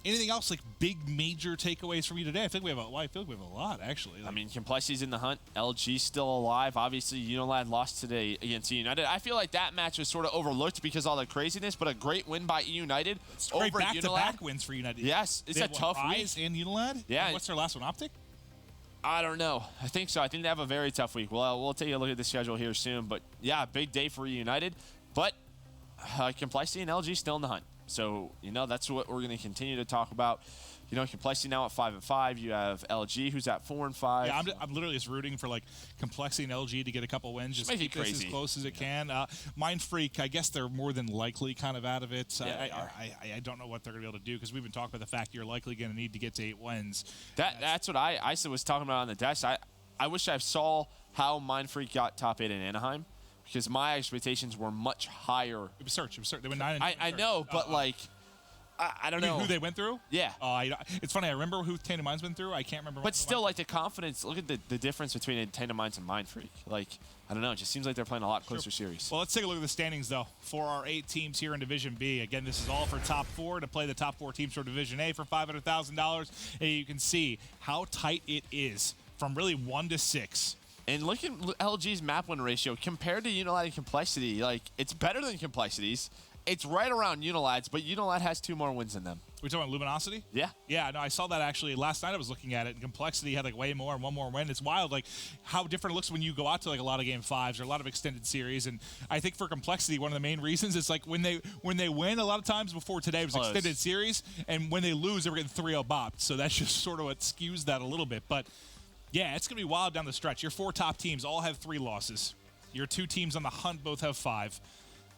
Anything else, like big major takeaways from you today? I feel like we have a lot, actually. I mean, Complexity's in the hunt. LG's still alive. Obviously, Unilad lost today against United. I feel like that match was sort of overlooked because of all the craziness, but a great win by United over great back-to-back Unilad. Wins for United. Yes, it's a tough week. Rise and Unilad? Yeah. And what's their last one, OpTic? I don't know. I think so. I think they have a very tough week. Well, we'll take a look at the schedule here soon. But, yeah, big day for United. But Complexity and LG still in the hunt. So, that's what we're going to continue to talk about. Complexity now at 5-5. You have LG, who's at 4-5. Yeah, I'm literally just rooting for Complexity and LG to get a couple wins. Just keep this as close as it can. Mind Freak, I guess they're more than likely kind of out of it. Yeah, I don't know what they're going to be able to do because we've been talking about the fact you're likely going to need to get to 8 wins. That's what I was talking about on the desk. I wish I saw how Mind Freak got top 8 in Anaheim because my expectations were much higher. It was Search. They went 9 and I know, but I don't know who they went through. Yeah, it's funny. I remember who Tainted Minds went through. I can't remember. But still, the confidence. Look at the difference between Tainted Minds and Mind Freak. I don't know. It just seems like they're playing a lot closer series. Well, let's take a look at the standings though for our 8 teams here in Division B. Again, this is all for top 4 to play the top 4 teams for Division A for $500,000. And you can see how tight it is from really 1 to 6. And look at LG's map win ratio compared to Unilad and Complexity. It's better than Complexity's. It's right around Unilad's, but Unilad has 2 more wins than them. We're talking about Luminosity? Yeah. Yeah, no, I saw that actually. Last night I was looking at it, and Complexity had way more and 1 more win. It's wild, how different it looks when you go out to a lot of Game 5s or a lot of extended series. And I think for Complexity, one of the main reasons is when they win, a lot of times before today it was extended series, and when they lose, they were getting 3-0 bopped. So that's just sort of what skews that a little bit. But yeah, it's going to be wild down the stretch. Your 4 top teams all have 3 losses. Your 2 teams on the hunt both have 5.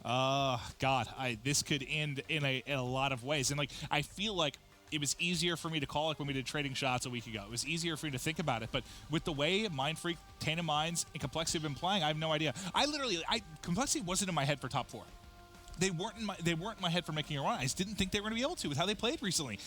God, this could end in a lot of ways. And I feel like it was easier for me to call when we did Trading Shots a week ago. It was easier for me to think about it. But with the way Mind Freak, Tainted Minds, and Complexity have been playing, I have no idea. Complexity wasn't in my head for top 4. They weren't in my head for making a run. I just didn't think they were going to be able to with how they played recently.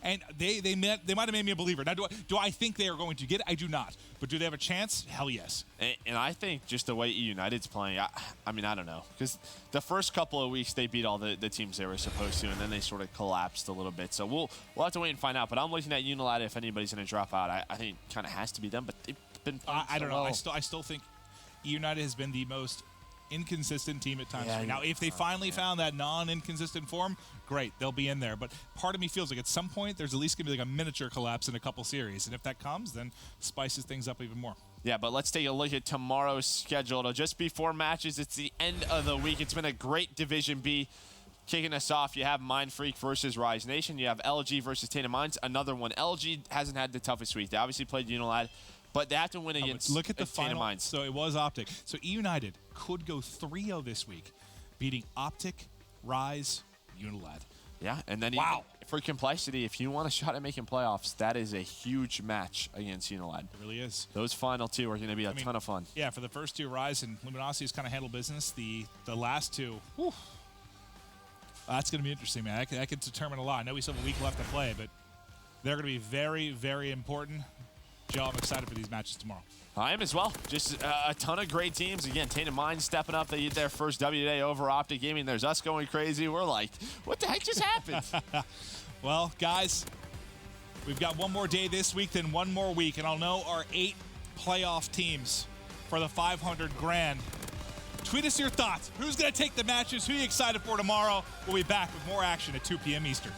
And they might have made me a believer. Now, do I think they are going to get it? I do not. But do they have a chance? Hell yes. And I think just the way United's playing, I mean, I don't know. Because the first couple of weeks, they beat all the teams they were supposed to, and then they sort of collapsed a little bit. So we'll have to wait and find out. But I'm looking at Unilad if anybody's going to drop out. I think it kind of has to be them, but they've been playing I don't know. well. I still think United has been the most inconsistent team at times. Now, if they finally found that non-inconsistent form, great, they'll be in there. But part of me feels like at some point there's at least going to be a miniature collapse in a couple series. And if that comes, then spices things up even more. Yeah, but let's take a look at tomorrow's schedule. Just before matches, it's the end of the week. It's been a great Division B. Kicking us off, you have Mind Freak versus Rise Nation. You have LG versus Tainted Minds. Another one. LG hasn't had the toughest week. They obviously played Unilad, but they have to win against look at the Tainted final. Minds. So it was OpTic. So United could go 3-0 this week, beating OpTic, Rise, Unilad. Yeah, and then wow. For Complexity, if you want a shot at making playoffs, that is a huge match against Unilad. It really is. Those final 2 are going to be a ton of fun. Yeah, for the first 2, Rise and Luminosity has kind of handled business. The last 2, whew, that's going to be interesting, man. That could determine a lot. I know we still have a week left to play, but they're going to be very, very important. Joe, I'm excited for these matches tomorrow. I am as well. Just a ton of great teams. Again, Tainted Minds stepping up. They get their first W today over OpTic Gaming. There's us going crazy. We're like, what the heck just happened? Well, guys, we've got 1 more day this week, then 1 more week, and I'll know our 8 playoff teams for the $500,000. Tweet us your thoughts. Who's going to take the matches? Who are you excited for tomorrow? We'll be back with more action at 2 p.m. Eastern.